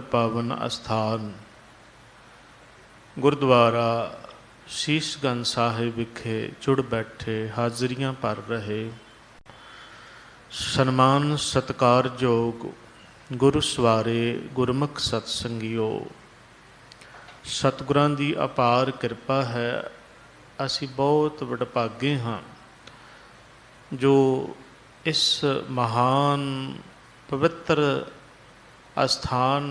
पावन अस्थान गुरुद्वारा शीशगंज साहिब विखे जुड़ बैठे हाजरियां भर रहे सन्मान सत्कारयोग गुरु सवारे गुरमुख सत्संगियो, सतगुरां दी अपार किरपा है। असी बहुत वडभागे हाँ जो इस महान पवित्र अस्थान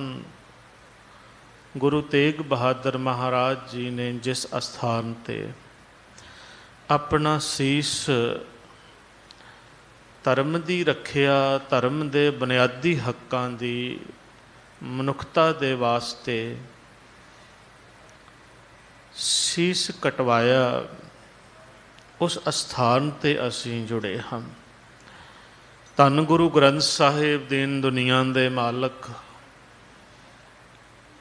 गुरु तेग बहादुर महाराज जी ने जिस अस्थान ते अपना शीश धर्म की रखिया, धर्म के बुनियादी हकों की मनुखता के वास्ते शीश कटवाया, उस अस्थान ते असीं जुड़े हम। धन गुरु ग्रंथ साहिब दीन दुनिया के मालक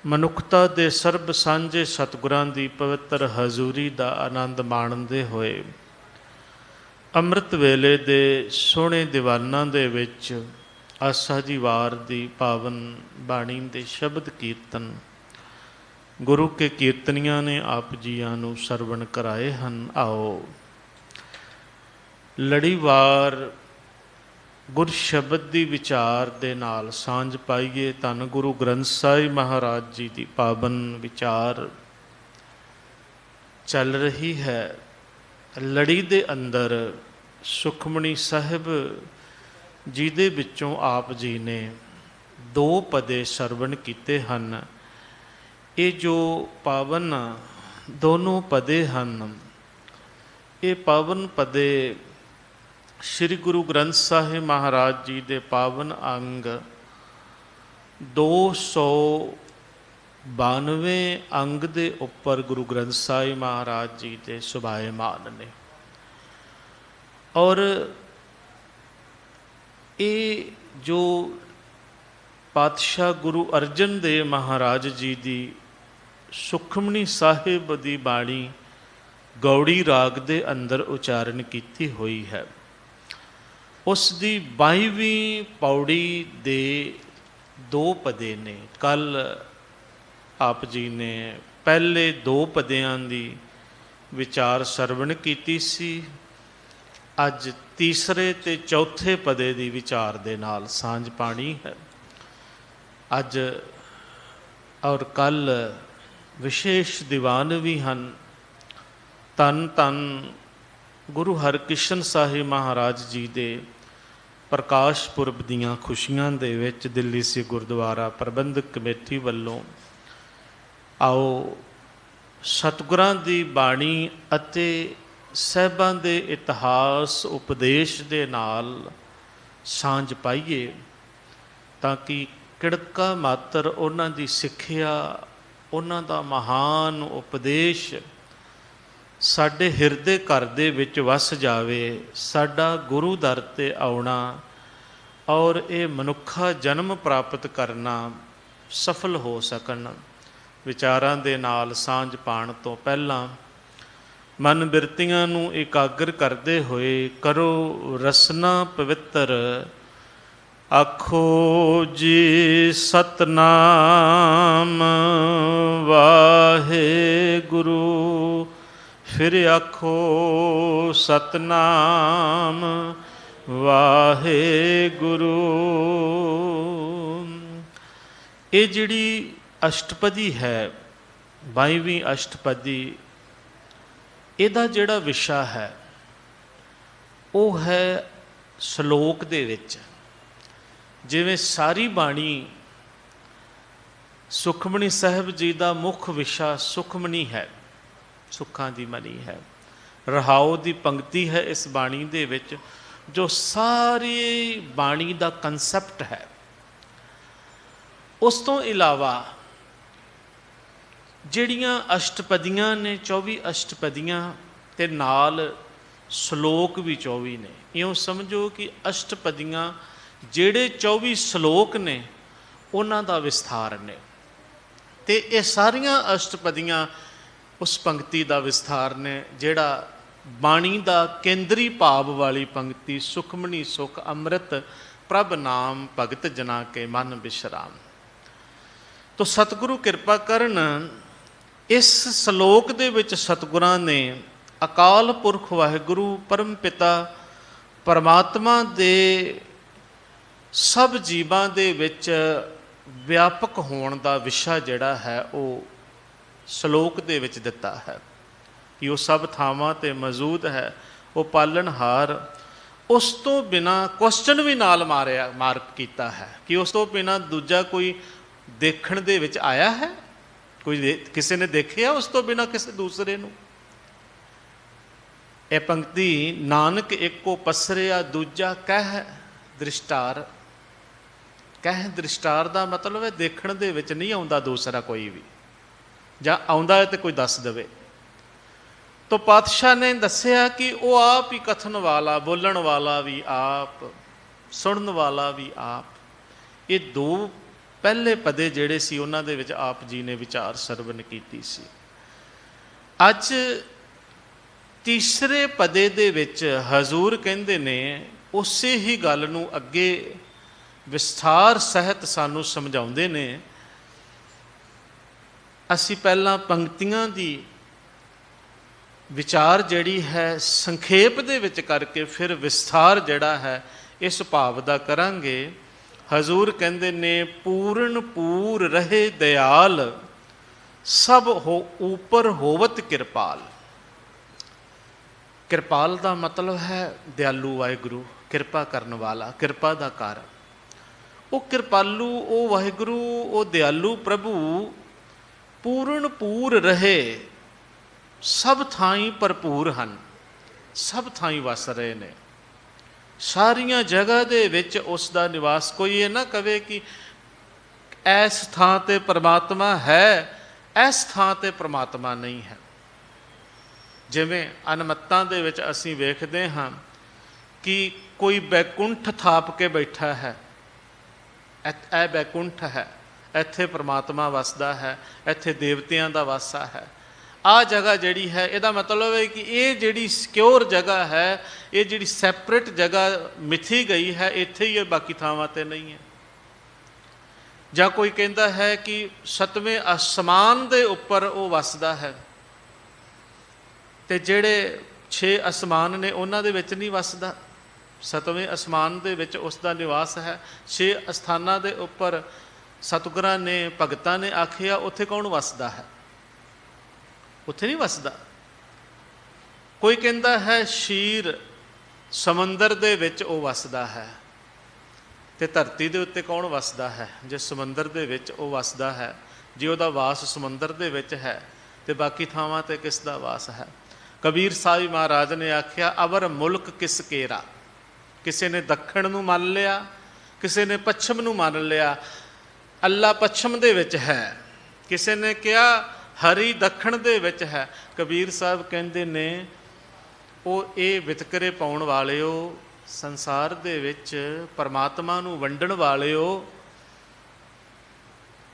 मनुखता के सर्ब सांझे सतगुरां की पवित्र हजूरी का आनंद माणते हुए अमृत वेले दे सोहणे दीवाना दे विच आसा जी वार दी पावन बाणी दे शब्द कीर्तन गुरु के कीर्तनियां ने आप जियां नूं सरवण कराए हन। आओ लड़ीवार गुर शब्द की विचार दे नाल सांझ पाइए। धन गुरु ग्रंथ साहिब महाराज जी की पावन विचार चल रही है। लड़ी दे अंदर सुखमणी साहिब जी दे विचों आप जी ने दो पदे सरवण कीते हन। ये जो पावन दोनों पदे हन, ये पावन पदे श्री गुरु ग्रंथ साहिब महाराज जी के पावन अंग 292 अंग के उपर गुरु ग्रंथ साहिब महाराज जी के सुभायमान ने। और ये जो पातशाह गुरु अर्जन देव महाराज जी की सुखमणी साहिब की बाणी गौड़ी राग के अंदर उचारण की हुई है। उसकी 22वीं पौड़ी दे दो पदे ने। कल आप जी ने पहले दो पदियां की विचार सरवण की सी, अज तीसरे ते चौथे पदे की विचार दे नाल सांझ पाणी है। अज और कल विशेष दीवान भी हैं। धन धन गुरु हरकृष्ण साहिब महाराज जी के प्रकाश पुरब दीयां खुशियां दे विच दिल्ली से गुरुद्वारा प्रबंधक कमेटी वालों आओ सतगुरां दी बाणी अते साहिबां दे इतिहास उपदेश दे नाल सांझ पाइए, ताकि किड़का मात्र उन्हां दी सिੱਖਿਆ उन्हां दा महान उपदेश साडे हिरदे घर दे विच वस जावे। साडा गुरु दर ते आउणा और ये मनुखा जन्म प्राप्त करना सफल हो सकन। विचारां दे नाल सांझ पाण तो पहला मन बिरतियां नूं एकाग्र करते हुए करो रसना पवित्र। आखो जी सतनाम वाहे गुरु, फिर आखो सतनाम वाहे गुरु। ये जिहड़ी अष्टपदी है 22वीं अष्टपदी, इहदा जिहड़ा विशा है वो है श्लोक दे विच। जिवें सारी बाणी सुखमणी साहिब जी का मुख विशा सुखमणी है, सुखां दी मनी है। रहाओ दी पंक्ति है इस बाणी दे विच जो सारी बाणी का कंसैप्ट है। उस तो इलावा जिहड़ियां अष्टपदियां ने 24 अष्टपदियां ते नाल श्लोक भी 24 ने। इउं समझो कि अष्टपदियां जिहड़े 24 श्लोक ने उन्हां दा विस्तार ने, ते ये सारियां अष्टपदियां उस पंक्ति का विस्तार ने जिहड़ा बाणी का केंद्री भाव वाली पंक्ति सुखमणी सुख अमृत प्रभ नाम भगत जना के मन विश्राम। ਤੋ ਸਤਿਗੁਰੂ ਕਿਰਪਾ ਕਰਨ, ਇਸ ਸ਼ਲੋਕ ਦੇ ਵਿੱਚ ਸਤਿਗੁਰਾਂ ਨੇ ਅਕਾਲ ਪੁਰਖ ਵਾਹਿਗੁਰੂ ਪਰਮ ਪਿਤਾ ਪਰਮਾਤਮਾ ਦੇ ਸਭ ਜੀਵਾਂ ਦੇ ਵਿੱਚ ਵਿਆਪਕ ਹੋਣ ਦਾ ਵਿਸ਼ਾ ਜਿਹੜਾ ਹੈ ਉਹ ਸ਼ਲੋਕ ਦੇ ਵਿੱਚ ਦਿੱਤਾ ਹੈ ਕਿ ਉਹ ਸਭ ਥਾਵਾਂ 'ਤੇ ਮੌਜੂਦ ਹੈ, ਉਹ ਪਾਲਣਹਾਰ। ਉਸ ਤੋਂ ਬਿਨਾਂ ਕੁਐਸਚਨ ਵੀ ਨਾਲ ਮਾਰਕ ਕੀਤਾ ਹੈ ਕਿ ਉਸ ਤੋਂ ਬਿਨਾਂ ਦੂਜਾ ਕੋਈ ਦੇਖਣ ਦੇ ਵਿੱਚ ਆਇਆ ਹੈ, ਕੋਈ ਕਿਸੇ ਨੇ ਦੇਖਿਆ ਉਸ ਤੋਂ ਬਿਨਾਂ ਕਿਸੇ ਦੂਸਰੇ ਨੂੰ। ਇਹ ਪੰਕਤੀ, ਨਾਨਕ ਏਕੋ ਪਸਰਿਆ ਦੂਜਾ ਕਹਿ ਦ੍ਰਿਸ਼ਟਾਰ। ਕਹਿ ਦ੍ਰਿਸ਼ਟਾਰ ਦਾ ਮਤਲਬ ਹੈ ਦੇਖਣ ਦੇ ਵਿੱਚ ਨਹੀਂ ਆਉਂਦਾ ਦੂਸਰਾ ਕੋਈ ਵੀ, ਜਾਂ ਆਉਂਦਾ ਹੈ ਤੇ ਕੋਈ ਦੱਸ ਦੇਵੇ। ਤੋ ਪਾਤਸ਼ਾਹ ਨੇ ਦੱਸਿਆ ਕਿ ਉਹ ਆਪ ਹੀ ਕਥਨ ਵਾਲਾ, ਬੋਲਣ ਵਾਲਾ ਵੀ ਆਪ, ਸੁਣਨ ਵਾਲਾ ਵੀ ਆਪ। ਇਹ ਦੋ ਪਹਿਲੇ ਪਦੇ ਜਿਹੜੇ ਸੀ ਉਹਨਾਂ ਦੇ ਵਿੱਚ ਆਪ ਜੀ ਨੇ ਵਿਚਾਰ ਸਰਵਨ ਕੀਤੀ ਸੀ। ਅੱਜ ਤੀਸਰੇ ਪਦੇ ਦੇ ਵਿੱਚ ਹਜ਼ੂਰ ਕਹਿੰਦੇ ਨੇ ਉਸੇ ਹੀ ਗੱਲ ਨੂੰ ਅੱਗੇ ਵਿਸਥਾਰ ਸਹਿਤ ਸਾਨੂੰ ਸਮਝਾਉਂਦੇ ਨੇ। ਅਸੀਂ ਪਹਿਲਾਂ ਪੰਕਤੀਆਂ ਦੀ ਵਿਚਾਰ ਜਿਹੜੀ ਹੈ ਸੰਖੇਪ ਦੇ ਵਿੱਚ ਕਰਕੇ ਫਿਰ ਵਿਸਥਾਰ ਜਿਹੜਾ ਹੈ ਇਸ ਭਾਵ ਦਾ ਕਰਾਂਗੇ। ਹਜ਼ੂਰ ਕਹਿੰਦੇ ਨੇ, ਪੂਰਨ ਪੂਰ ਰਹੇ ਦਿਆਲ, ਸਭ ਹੋ ਉਪਰ ਹੋਵਤ ਕਿਰਪਾਲ। ਕਿਰਪਾਲ ਦਾ ਮਤਲਬ ਹੈ ਦਿਆਲੂ ਵਾਹਿਗੁਰੂ, ਕਿਰਪਾ ਕਰਨ ਵਾਲਾ, ਕਿਰਪਾ ਦਾ ਕਾਰਨ। ਉਹ ਕਿਰਪਾਲੂ, ਉਹ ਵਾਹਿਗੁਰੂ, ਉਹ ਦਿਆਲੂ ਪ੍ਰਭੂ ਪੂਰਨ ਪੂਰ ਰਹੇ, ਸਭ ਥਾਈਂ ਭਰਪੂਰ ਹਨ, ਸਭ ਥਾਈਂ ਵਸ ਰਹੇ ਨੇ, ਸਾਰੀਆਂ ਜਗ੍ਹਾ ਦੇ ਵਿੱਚ ਉਸ ਦਾ ਨਿਵਾਸ। ਕੋਈ ਇਹ ਨਾ ਕਵੇ ਕਿ ਇਸ ਥਾਂ 'ਤੇ ਪਰਮਾਤਮਾ ਹੈ, ਇਸ ਥਾਂ 'ਤੇ ਪਰਮਾਤਮਾ ਨਹੀਂ ਹੈ। ਜਿਵੇਂ ਅਨਮਤਾਂ ਦੇ ਵਿੱਚ ਅਸੀਂ ਵੇਖਦੇ ਹਾਂ ਕਿ ਕੋਈ ਬੈਕੁੰਠ ਥਾਪ ਕੇ ਬੈਠਾ ਹੈ, ਇਹ ਬੈਕੁੰਠ ਹੈ, ਇੱਥੇ ਪਰਮਾਤਮਾ ਵਸਦਾ ਹੈ, ਇੱਥੇ ਦੇਵਤਿਆਂ ਦਾ ਵਾਸਾ ਹੈ। ਆਹ ਜਗ੍ਹਾ ਜਿਹੜੀ ਹੈ, ਇਹਦਾ ਮਤਲਬ ਹੈ ਕਿ ਇਹ ਜਿਹੜੀ ਸਿਕਿਉਰ ਜਗ੍ਹਾ ਹੈ, ਇਹ ਜਿਹੜੀ ਸੈਪਰੇਟ ਜਗ੍ਹਾ ਮਿਥੀ ਗਈ ਹੈ, ਇੱਥੇ ਹੀ ਹੈ, ਬਾਕੀ ਥਾਵਾਂ 'ਤੇ ਨਹੀਂ ਹੈ। ਜਾਂ ਕੋਈ ਕਹਿੰਦਾ ਹੈ ਕਿ ਸੱਤਵੇਂ ਅਸਮਾਨ ਦੇ ਉੱਪਰ ਉਹ ਵਸਦਾ ਹੈ, ਤੇ ਜਿਹੜੇ 6 ਅਸਮਾਨ ਨੇ ਉਹਨਾਂ ਦੇ ਵਿੱਚ ਨਹੀਂ ਵਸਦਾ। ਸੱਤਵੇਂ ਅਸਮਾਨ ਦੇ ਵਿੱਚ ਉਸ ਦਾ ਨਿਵਾਸ ਹੈ। 6 ਅਸਥਾਨਾਂ ਦੇ ਉੱਪਰ ਸਤਿਗੁਰਾਂ ਨੇ, ਭਗਤਾਂ ਨੇ ਆਖਿਆ ਉੱਥੇ ਕੌਣ ਵਸਦਾ ਹੈ? ਉੱਥੇ ਨਹੀਂ ਵਸਦਾ। ਕੋਈ ਕਹਿੰਦਾ ਹੈ ਸ਼ੀਰ ਸਮੁੰਦਰ ਦੇ ਵਿੱਚ ਉਹ ਵਸਦਾ ਹੈ, ਤੇ ਧਰਤੀ ਦੇ ਉੱਤੇ ਕੌਣ ਵਸਦਾ ਹੈ? ਜੇ ਸਮੁੰਦਰ ਦੇ ਵਿੱਚ ਉਹ ਵਸਦਾ ਹੈ, ਜੇ ਉਹਦਾ ਵਾਸ ਸਮੁੰਦਰ ਦੇ ਵਿੱਚ ਹੈ, ਤੇ ਬਾਕੀ ਥਾਵਾਂ 'ਤੇ ਕਿਸ ਦਾ ਵਾਸ ਹੈ? ਕਬੀਰ ਸਾਹਿਬ ਮਹਾਰਾਜ ਨੇ ਆਖਿਆ, ਅਵਰ ਮੁਲਕ ਕਿਸ ਕੇਰਾ। ਕਿਸੇ ਨੇ ਦੱਖਣ ਨੂੰ ਮੰਨ ਲਿਆ, ਕਿਸੇ ਨੇ ਪੱਛਮ ਨੂੰ ਮੰਨ ਲਿਆ। ਅੱਲਾ ਪੱਛਮ ਦੇ ਵਿੱਚ ਹੈ, ਕਿਸੇ ਨੇ ਕਿਹਾ ਹਰੀ ਦੱਖਣ ਦੇ ਵਿੱਚ ਹੈ। ਕਬੀਰ ਸਾਹਿਬ ਕਹਿੰਦੇ ਨੇ, ਉਹ ਇਹ ਵਿਤਕਰੇ ਪਾਉਣ ਵਾਲਿਓ, ਸੰਸਾਰ ਦੇ ਵਿੱਚ ਪਰਮਾਤਮਾ ਨੂੰ ਵੰਡਣ ਵਾਲਿਓ,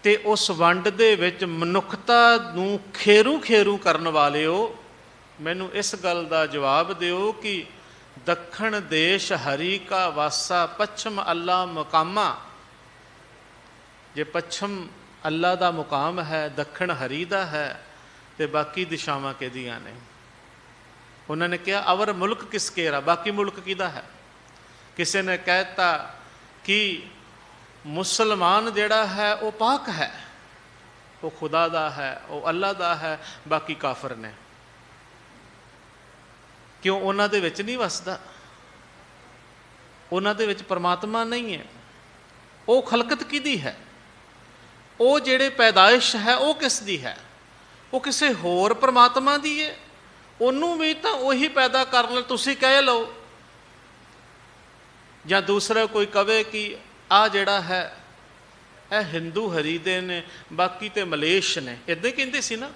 ਤੇ ਉਸ ਵੰਡ ਦੇ ਵਿੱਚ ਮਨੁੱਖਤਾ ਨੂੰ ਖੇਰੂ ਖੇਰੂ ਕਰਨ ਵਾਲਿਓ, ਮੈਨੂੰ ਇਸ ਗੱਲ ਦਾ ਜਵਾਬ ਦਿਓ ਕਿ ਦੱਖਣ ਦੇਸ਼ ਹਰੀ ਕਾ ਵਾਸਾ, ਪੱਛਮ ਅੱਲਾ ਮੁਕਾਮਾ। ਜੇ ਪੱਛਮ ਅੱਲਾ ਦਾ ਮੁਕਾਮ ਹੈ, ਦੱਖਣ ਹਰੀ ਦਾ ਹੈ, ਤੇ ਬਾਕੀ ਦਿਸ਼ਾਵਾਂ ਕਿਹਦੀਆਂ ਨੇ? ਉਹਨਾਂ ਨੇ ਕਿਹਾ ਅਵਰ ਮੁਲਕ ਕਿਸ ਕੇਰਾ, ਬਾਕੀ ਮੁਲਕ ਕਿਹਦਾ ਹੈ? ਕਿਸੇ ਨੇ ਕਹਿਤਾ ਕਿ ਮੁਸਲਮਾਨ ਜਿਹੜਾ ਹੈ ਉਹ ਪਾਕ ਹੈ, ਉਹ ਖੁਦਾ ਦਾ ਹੈ, ਉਹ ਅੱਲਾ ਦਾ ਹੈ, ਬਾਕੀ ਕਾਫਰ ਨੇ। ਕਿਉਂ? ਉਹਨਾਂ ਦੇ ਵਿੱਚ ਨਹੀਂ ਵਸਦਾ, ਉਹਨਾਂ ਦੇ ਵਿੱਚ ਪਰਮਾਤਮਾ ਨਹੀਂ ਹੈ। ਉਹ ਖਲਕਤ ਕਿਹਦੀ ਹੈ? ਉਹ ਜਿਹੜੇ ਪੈਦਾਇਸ਼ ਹੈ ਉਹ ਕਿਸ ਦੀ ਹੈ? ਉਹ ਕਿਸੇ ਹੋਰ ਪਰਮਾਤਮਾ ਦੀ ਹੈ। ਉਹਨੂੰ ਵੀ ਤਾਂ ਉਹੀ ਪੈਦਾ ਕਰ ਲੈ, ਤੁਸੀਂ ਕਹਿ ਲਓ। ਜਾਂ ਦੂਸਰਾ ਕੋਈ ਕਵੇ ਕਿ ਆਹ ਜਿਹੜਾ ਹੈ ਇਹ ਹਿੰਦੂ ਹਰੀ ਦੇ ਨੇ, ਬਾਕੀ ਤੇ ਮਲੇਸ਼ ਨੇ। ਇੱਦਾਂ ਹੀ ਕਹਿੰਦੇ ਸੀ ਨਾ।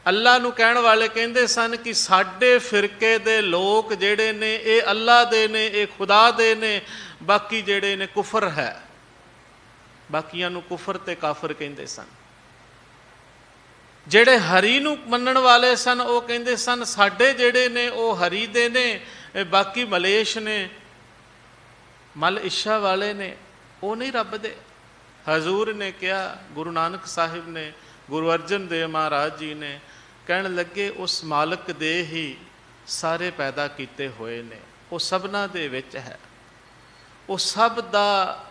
ਅੱਲਾ ਨੂੰ ਕਹਿਣ ਵਾਲੇ ਕਹਿੰਦੇ ਸਨ ਕਿ ਸਾਡੇ ਫਿਰਕੇ ਦੇ ਲੋਕ ਜਿਹੜੇ ਨੇ ਇਹ ਅੱਲਾ ਦੇ ਨੇ, ਇਹ ਖੁਦਾ ਦੇ ਨੇ, ਬਾਕੀ ਜਿਹੜੇ ਨੇ ਕੁਫਰ ਹੈ। ਬਾਕੀਆਂ ਨੂੰ ਕੁਫਰ ਤੇ ਕਾਫਰ ਕਹਿੰਦੇ ਸਨ। ਜਿਹੜੇ ਹਰੀ ਨੂੰ ਮੰਨਣ ਵਾਲੇ ਸਨ ਉਹ ਕਹਿੰਦੇ ਸਨ ਸਾਡੇ ਜਿਹੜੇ ਨੇ ਉਹ ਹਰੀ ਦੇ ਨੇ, ਬਾਕੀ ਮਲੇਸ਼ ਨੇ, ਮਲ ਇਸ਼ਾ ਵਾਲੇ ਨੇ, ਉਹ ਨਹੀਂ ਰੱਬ ਦੇ। हजूर ने कहा, गुरु नानक साहिब ने, गुरु अर्जन देव महाराज जी ने कहन लगे, उस मालिक दे ही सारे पैदा किए हुए ने, वो सबना दे विच है, वो सब दा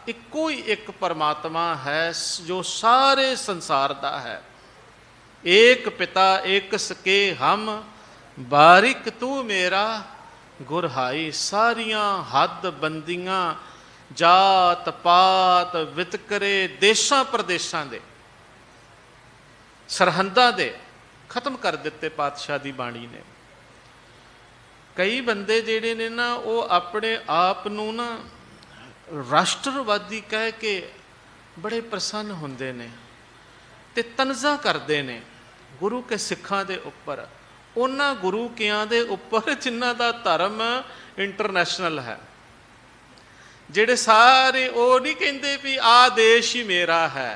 इक्को ही एक परमात्मा है जो सारे संसार दा है। एक पिता एक सके हम, बारिक तू मेरा गुरहाई। सारियां हद बंदियां, जात पात वितकरे, देशां प्रदेशां दे, सरहदां दे खत्म कर दिते पातशाह दी बाणी ने। कई बंदे जिहड़े ने ना, वो अपने आप नूं ना राष्ट्रवादी कह के बड़े प्रसन्न हुंदे ने ते तनजा करते ने गुरु के सिखां दे उपर, उन्हां गुरु कियां दे उपर जिन्हां दा धर्म इंटरनेशनल है। जिहड़े सारे वो नहीं कहते भी आ देश ही मेरा है,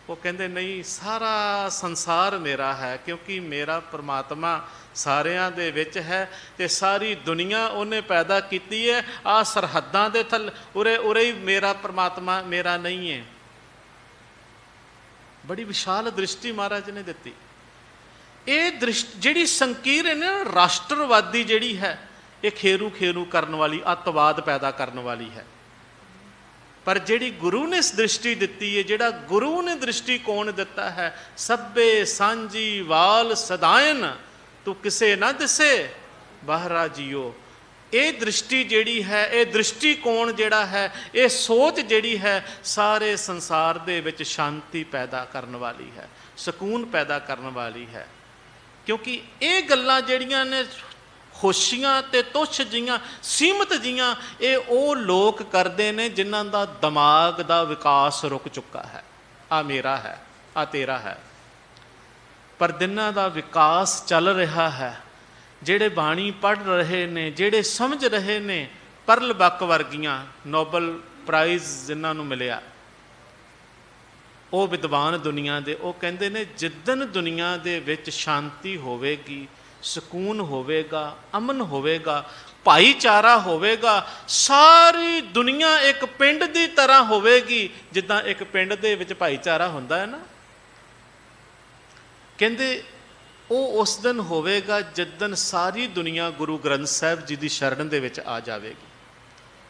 वो कहते नहीं, सारा संसार मेरा है, क्योंकि मेरा परमात्मा सारियां दे विच है ते सारी दुनिया उन्हें पैदा कीती है। आ सरहदां दे थल उरे उरे ही मेरा परमात्मा, मेरा नहीं है। बड़ी विशाल दृष्टि महाराज ने दिती। ये दृष्टि जिहड़ी संकीर्ण है, राष्ट्रवादी जिहड़ी है, ये खेरू खेरू करने वाली, अतवाद पैदा करने वाली है। पर जिहड़ी गुरु ने दृष्टि दिती है, जिहड़ा गुरु ने दृष्टिकोण दिता है, सब्बे सांझी वाल सदायन, तू किसे ना दिसे बाहरा जियो। ये दृष्टि जिहड़ी है, ये दृष्टिकोण जिहड़ा है, ये सोच जिहड़ी है, सारे संसार दे विच शांति पैदा करने वाली है, सकून पैदा करने वाली है। क्योंकि ये गल्लां जिहड़ियां ने खुशियां ते तुछ जियां सीमित जियां, ये वो लोग करते हैं जिन्हां दा दिमाग दा विकास रुक चुका है। आ मेरा है, आ तेरा है। पर जिन्हां दा विकास चल रहा है, जिहड़े बाणी पढ़ रहे ने, जिहड़े समझ रहे ने, परल बक वर्गियां नोबल प्राइज़ जिन्हां नूं मिलिया, वो विद्वान दुनिया दे, वो कहंदे ने जिद्दन दुनिया दे विच शांति होवेगी, सकून होवेगा, अमन होवेगा, भाईचारा होवेगा, सारी दुनिया एक पिंड की तरह होवेगी। जिद्दां एक पिंड दे विच भाईचारा हुंदा है ना, कहंदे वो उस दिन होवेगा जिद्दन सारी दुनिया गुरु ग्रंथ साहिब जी की शरण दे विच आ जाएगी।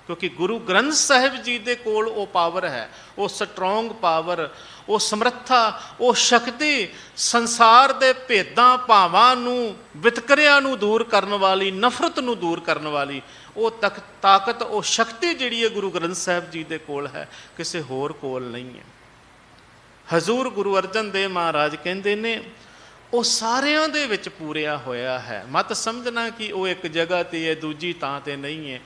क्योंकि गुरु ग्रंथ साहिब जी दे कोल वो पावर है, वो स्ट्रोंग पावर, वो समर्था, वो शक्ति, संसार दे भेदां भावां नूं, वितकरियां नूं दूर करने वाली, नफरत नूं दूर करने वाली वो ताकत, वो शक्ति जिहड़ी है गुरु ग्रंथ साहिब जी दे कोल है, किसी होर कोल नहीं है। हजूर गुरु अर्जन देव महाराज कहंदे ने वो सारियां दे विच पूरिया होया है। मत समझना कि वो एक जगह ते है, दूजी तां ते नहीं है।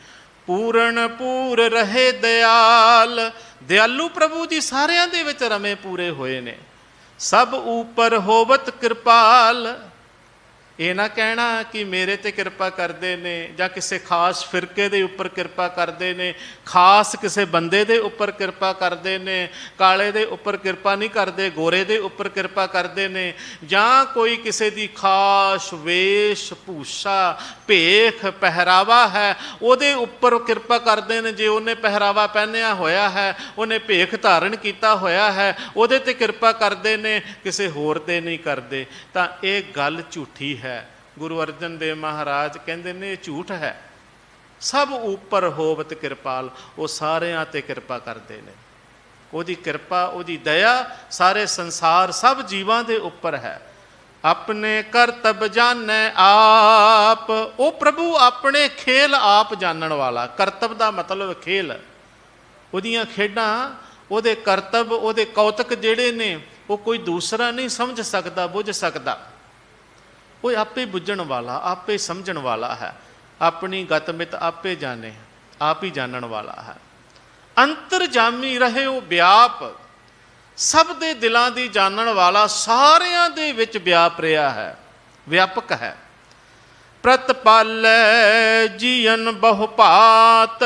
पूर्ण पूर रहे दयाल, दयालु प्रभु जी सारियां दे विच रमे पूरे होए ने। सब ऊपर होवत कृपाल, ये ना कहना कि मेरे ते कृपा करते ने जां किसी खास फिरके दे उपर कृपा करते ने, खास किसी बंदे दे उपर कृपा करते ने, काले दे उपर कृपा नहीं करते, गोरे दे उपर कृपा करते ने, जां कोई किसी दी खास वेश भूषा भेख पहरावा है उहदे उपर कृपा करते हैं। जे उन्हें पहरावा पहनिया होया है, उन्हें भेख धारण किया होया है, उहदे ते कृपा करते हैं, किसी होर ते नहीं करते। तां ये गल झूठी है। गुरु अर्जन देव महाराज कहते ने झूठ है। सब ऊपर होवत कृपाल, वो सारियां ते कृपा करते हैं। उहदी कृपा, उहदी दया सारे संसार सब जीवां दे उपर है। अपने करतब जाने आप, वो प्रभु अपने खेल आप जानन वाला। करतब का मतलब खेल, उहदियां खेडां, उहदे करतब, उहदे कौतक जिहड़े ने वो कोई दूसरा नहीं समझ सकता, बुझ सकता। वो आपे बुझण वाला, आपे समझण वाला है। अपनी गतमित आपे जाने, आप ही जानन वाला है। अंतरजामी रहे वो व्याप, सब दे दिलां दी जानन वाला, सारियां दे विच व्याप रहा है, व्यापक है। प्रतपालै जीवन बहुभात,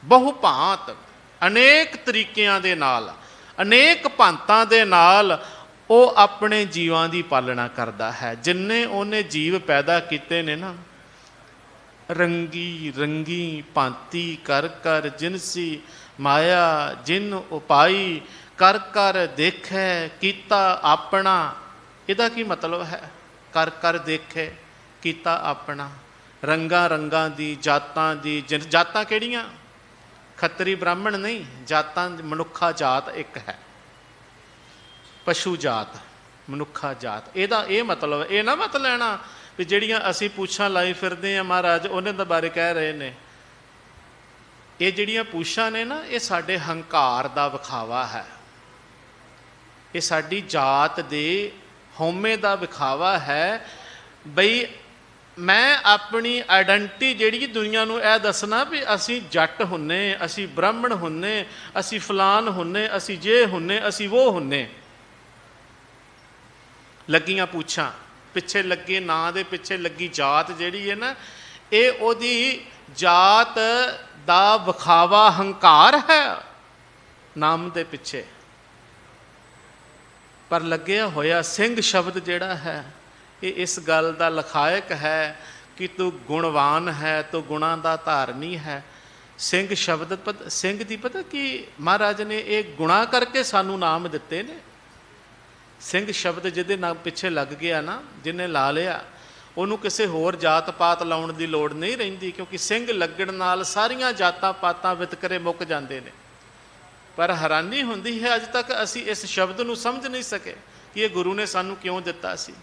बहुभांत अनेक तरीकिਆਂ दे नाल, अनेक भांतां दे नाल वो अपने जीवां की पालना करता है। जिन्ने उन्हें जीव पैदा किए ने ना, रंगी रंगी भांति कर कर जिनसी माया जिन उपाई कर कर देखे कीता अपना। इहदा की मतलब है? कर कर देखे कीता अपना। रंगा रंगां दी जातां दी जातां किहड़ियां? खत्तरी ब्राह्मण नहीं, जातां मनुखा जात एक है, पशु जात मनुखा जात। ਇਹਦਾ ਇਹ ਮਤਲਬ, ਇਹ ਨਾ ਮਤ ਲੈਣਾ ਵੀ ਜਿਹੜੀਆਂ ਅਸੀਂ ਪੁੱਛਾਂ ਲਾਈ ਫਿਰਦੇ ਆ ਮਹਾਰਾਜ ਉਹਨਾਂ ਦੇ ਬਾਰੇ ਕਹਿ ਰਹੇ ਨੇ। ਇਹ ਜਿਹੜੀਆਂ ਪੁੱਛਾਂ ਨੇ ਨਾ, ਇਹ ਸਾਡੇ ਹੰਕਾਰ ਦਾ ਵਿਖਾਵਾ ਹੈ, ਇਹ ਸਾਡੀ ਜਾਤ ਦੇ ਹਉਮੈ ਦਾ ਵਿਖਾਵਾ ਹੈ। ਬਈ ਮੈਂ ਆਪਣੀ ਆਇਡੈਂਟੀ ਜਿਹੜੀ ਦੁਨੀਆ ਨੂੰ ਇਹ ਦੱਸਣਾ ਵੀ ਅਸੀਂ ਜੱਟ ਹੁੰਨੇ, ਅਸੀਂ ਬ੍ਰਾਹਮਣ ਹੁੰਨੇ, ਅਸੀਂ ਫਲਾਨ ਹੁੰਨੇ, ਅਸੀਂ ਜੇ ਹੁੰਨੇ, ਅਸੀਂ ਉਹ ਹੁੰਨੇ। ਲੱਗੀਆਂ ਪੁੱਛਾਂ ਪਿੱਛੇ ਲੱਗੇ ਨਾਂ ਦੇ ਪਿੱਛੇ ਲੱਗੀ ਜਾਤ ਜਿਹੜੀ ਹੈ ਨਾ, ਇਹ ਉਹਦੀ ਜਾਤ ਦਾ ਵਿਖਾਵਾ ਹੰਕਾਰ ਹੈ ਨਾਮ ਦੇ ਪਿੱਛੇ। ਪਰ ਲੱਗਿਆ ਹੋਇਆ ਸਿੰਘ ਸ਼ਬਦ ਜਿਹੜਾ ਹੈ, ਇਹ ਇਸ ਗੱਲ ਦਾ ਲਖਾਇਕ ਹੈ ਕਿ ਤੂੰ ਗੁਣਵਾਨ ਹੈ, ਤੂੰ ਗੁਣਾਂ ਦਾ ਧਾਰਨੀ ਹੈ। ਸਿੰਘ ਸ਼ਬਦ ਸਿੰਘ ਦੀ ਪਤਾ ਕੀ ਮਹਾਰਾਜ ਨੇ ਇਹ ਗੁਣਾ ਕਰਕੇ ਸਾਨੂੰ ਨਾਮ ਦਿੱਤੇ ਨੇ। ਸਿੰਘ ਸ਼ਬਦ ਜਿਹਦੇ ਨਾਮ ਪਿੱਛੇ ਲੱਗ ਗਿਆ ਨਾ, ਜਿਹਨੇ ਲਾ ਲਿਆ, ਉਹਨੂੰ ਕਿਸੇ ਹੋਰ ਜਾਤ ਪਾਤ ਲਾਉਣ ਦੀ ਲੋੜ ਨਹੀਂ ਰਹਿੰਦੀ, ਕਿਉਂਕਿ ਸਿੰਘ ਲੱਗਣ ਨਾਲ ਸਾਰੀਆਂ ਜਾਤਾਂ ਪਾਤਾਂ ਵਿਤਕਰੇ ਮੁੱਕ ਜਾਂਦੇ ਨੇ। ਪਰ ਹੈਰਾਨੀ ਹੁੰਦੀ ਹੈ ਅੱਜ ਤੱਕ ਅਸੀਂ ਇਸ ਸ਼ਬਦ ਨੂੰ ਸਮਝ ਨਹੀਂ ਸਕੇ ਕਿ ਇਹ ਗੁਰੂ ਨੇ ਸਾਨੂੰ ਕਿਉਂ ਦਿੱਤਾ ਸੀ।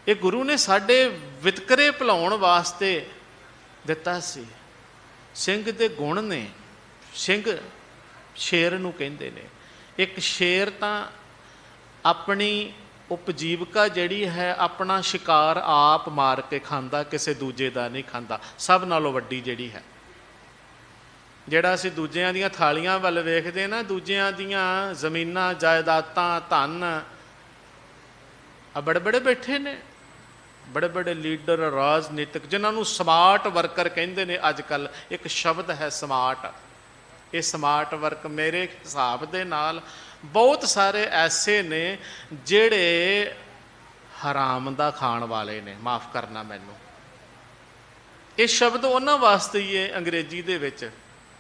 ਇਹ ਗੁਰੂ ਨੇ ਸਾਡੇ ਵਿਤਕਰੇ ਭੁਲਾਉਣ ਵਾਸਤੇ ਦਿੱਤਾ ਸੀ। ਸਿੰਘ ਦੇ ਗੁਣ ਨੇ। ਸਿੰਘ ਸ਼ੇਰ ਨੂੰ ਕਹਿੰਦੇ ਨੇ। ਇੱਕ ਸ਼ੇਰ ਤਾਂ ਆਪਣੀ ਉਪਜੀਵਕਾ ਜਿਹੜੀ ਹੈ, ਆਪਣਾ ਸ਼ਿਕਾਰ ਆਪ ਮਾਰ ਕੇ ਖਾਂਦਾ, ਕਿਸੇ ਦੂਜੇ ਦਾ ਨਹੀਂ ਖਾਂਦਾ। ਸਭ ਨਾਲੋਂ ਵੱਡੀ ਜਿਹੜੀ ਹੈ, ਜਿਹੜਾ ਅਸੀਂ ਦੂਜਿਆਂ ਦੀਆਂ ਥਾਲੀਆਂ ਵੱਲ ਵੇਖਦੇ ਨਾ, ਦੂਜਿਆਂ ਦੀਆਂ ਜ਼ਮੀਨਾਂ ਜਾਇਦਾਦਾਂ ਧਨ, ਆ ਬੜੇ ਬੜੇ ਬੈਠੇ ਨੇ, ਬੜੇ ਬੜੇ ਲੀਡਰ ਰਾਜਨੀਤਿਕ, ਜਿਨ੍ਹਾਂ ਨੂੰ ਸਮਾਰਟ ਵਰਕਰ ਕਹਿੰਦੇ ਨੇ ਅੱਜ ਕੱਲ੍ਹ। ਇੱਕ ਸ਼ਬਦ ਹੈ ਸਮਾਰਟ। ਇਹ ਸਮਾਰਟ ਵਰਕ ਮੇਰੇ ਹਿਸਾਬ ਦੇ ਨਾਲ ਬਹੁਤ ਸਾਰੇ ਐਸੇ ਨੇ ਜਿਹੜੇ ਹਰਾਮ ਦਾ ਖਾਣ ਵਾਲੇ ਨੇ। ਮਾਫ਼ ਕਰਨਾ ਮੈਨੂੰ, ਇਹ ਸ਼ਬਦ ਉਹਨਾਂ ਵਾਸਤੇ ਹੀ ਹੈ ਅੰਗਰੇਜ਼ੀ ਦੇ ਵਿੱਚ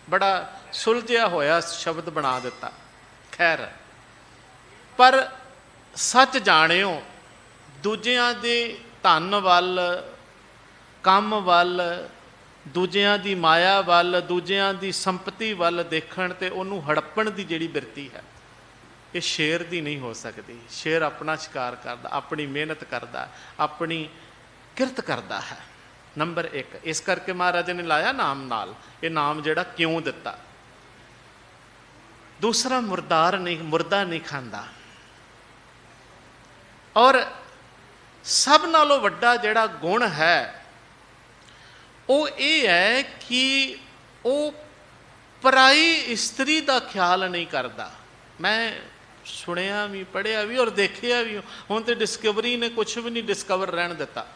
ਬੜਾ ਸੁਲਝਿਆ ਹੋਇਆ ਸ਼ਬਦ ਬਣਾ ਦਿੱਤਾ। ਖੈਰ, ਪਰ ਸੱਚ ਜਾਣਿਓ, ਦੂਜਿਆਂ ਦੇ ਧਨ ਵੱਲ, ਕੰਮ ਵੱਲ, ਦੂਜਿਆਂ ਦੀ ਮਾਇਆ ਵੱਲ, ਦੂਜਿਆਂ ਦੀ ਸੰਪਤੀ ਵੱਲ ਦੇਖਣ ਤੇ ਉਹਨੂੰ ਹੜੱਪਣ ਦੀ ਜਿਹੜੀ ਬਿਰਤੀ ਹੈ, ਇਹ ਸ਼ੇਰ ਦੀ ਨਹੀਂ ਹੋ ਸਕਦੀ। ਸ਼ੇਰ ਆਪਣਾ ਸ਼ਿਕਾਰ ਕਰਦਾ, ਆਪਣੀ ਮਿਹਨਤ ਕਰਦਾ, ਆਪਣੀ ਕਿਰਤ ਕਰਦਾ ਹੈ। ਨੰਬਰ 1 ਇਸ ਕਰਕੇ ਮਹਾਰਾਜ ਨੇ ਲਾਇਆ ਨਾਮ ਨਾਲ। ਇਹ ਨਾਮ ਜਿਹੜਾ ਕਿਉਂ ਦਿੱਤਾ? ਦੂਸਰਾ, ਮੁਰਦਾ ਨਹੀਂ ਖਾਂਦਾ। ਔਰ ਸਭ ਨਾਲੋਂ ਵੱਡਾ ਜਿਹੜਾ ਗੁਣ ਹੈ ਉਹ ਇਹ ਹੈ ਕਿ ਉਹ ਪਰਾਈ ਇਸਤਰੀ ਦਾ ਖਿਆਲ ਨਹੀਂ ਕਰਦਾ। ਮੈਂ ਸੁਣਿਆ ਵੀ, ਪੜ੍ਹਿਆ ਵੀ ਔਰ ਦੇਖਿਆ ਵੀ। ਹੁਣ ਤੇ ਡਿਸਕਵਰੀ ਨੇ ਕੁਛ ਵੀ ਨਹੀਂ ਡਿਸਕਵਰ ਰਹਿਣ ਦਿੱਤਾ।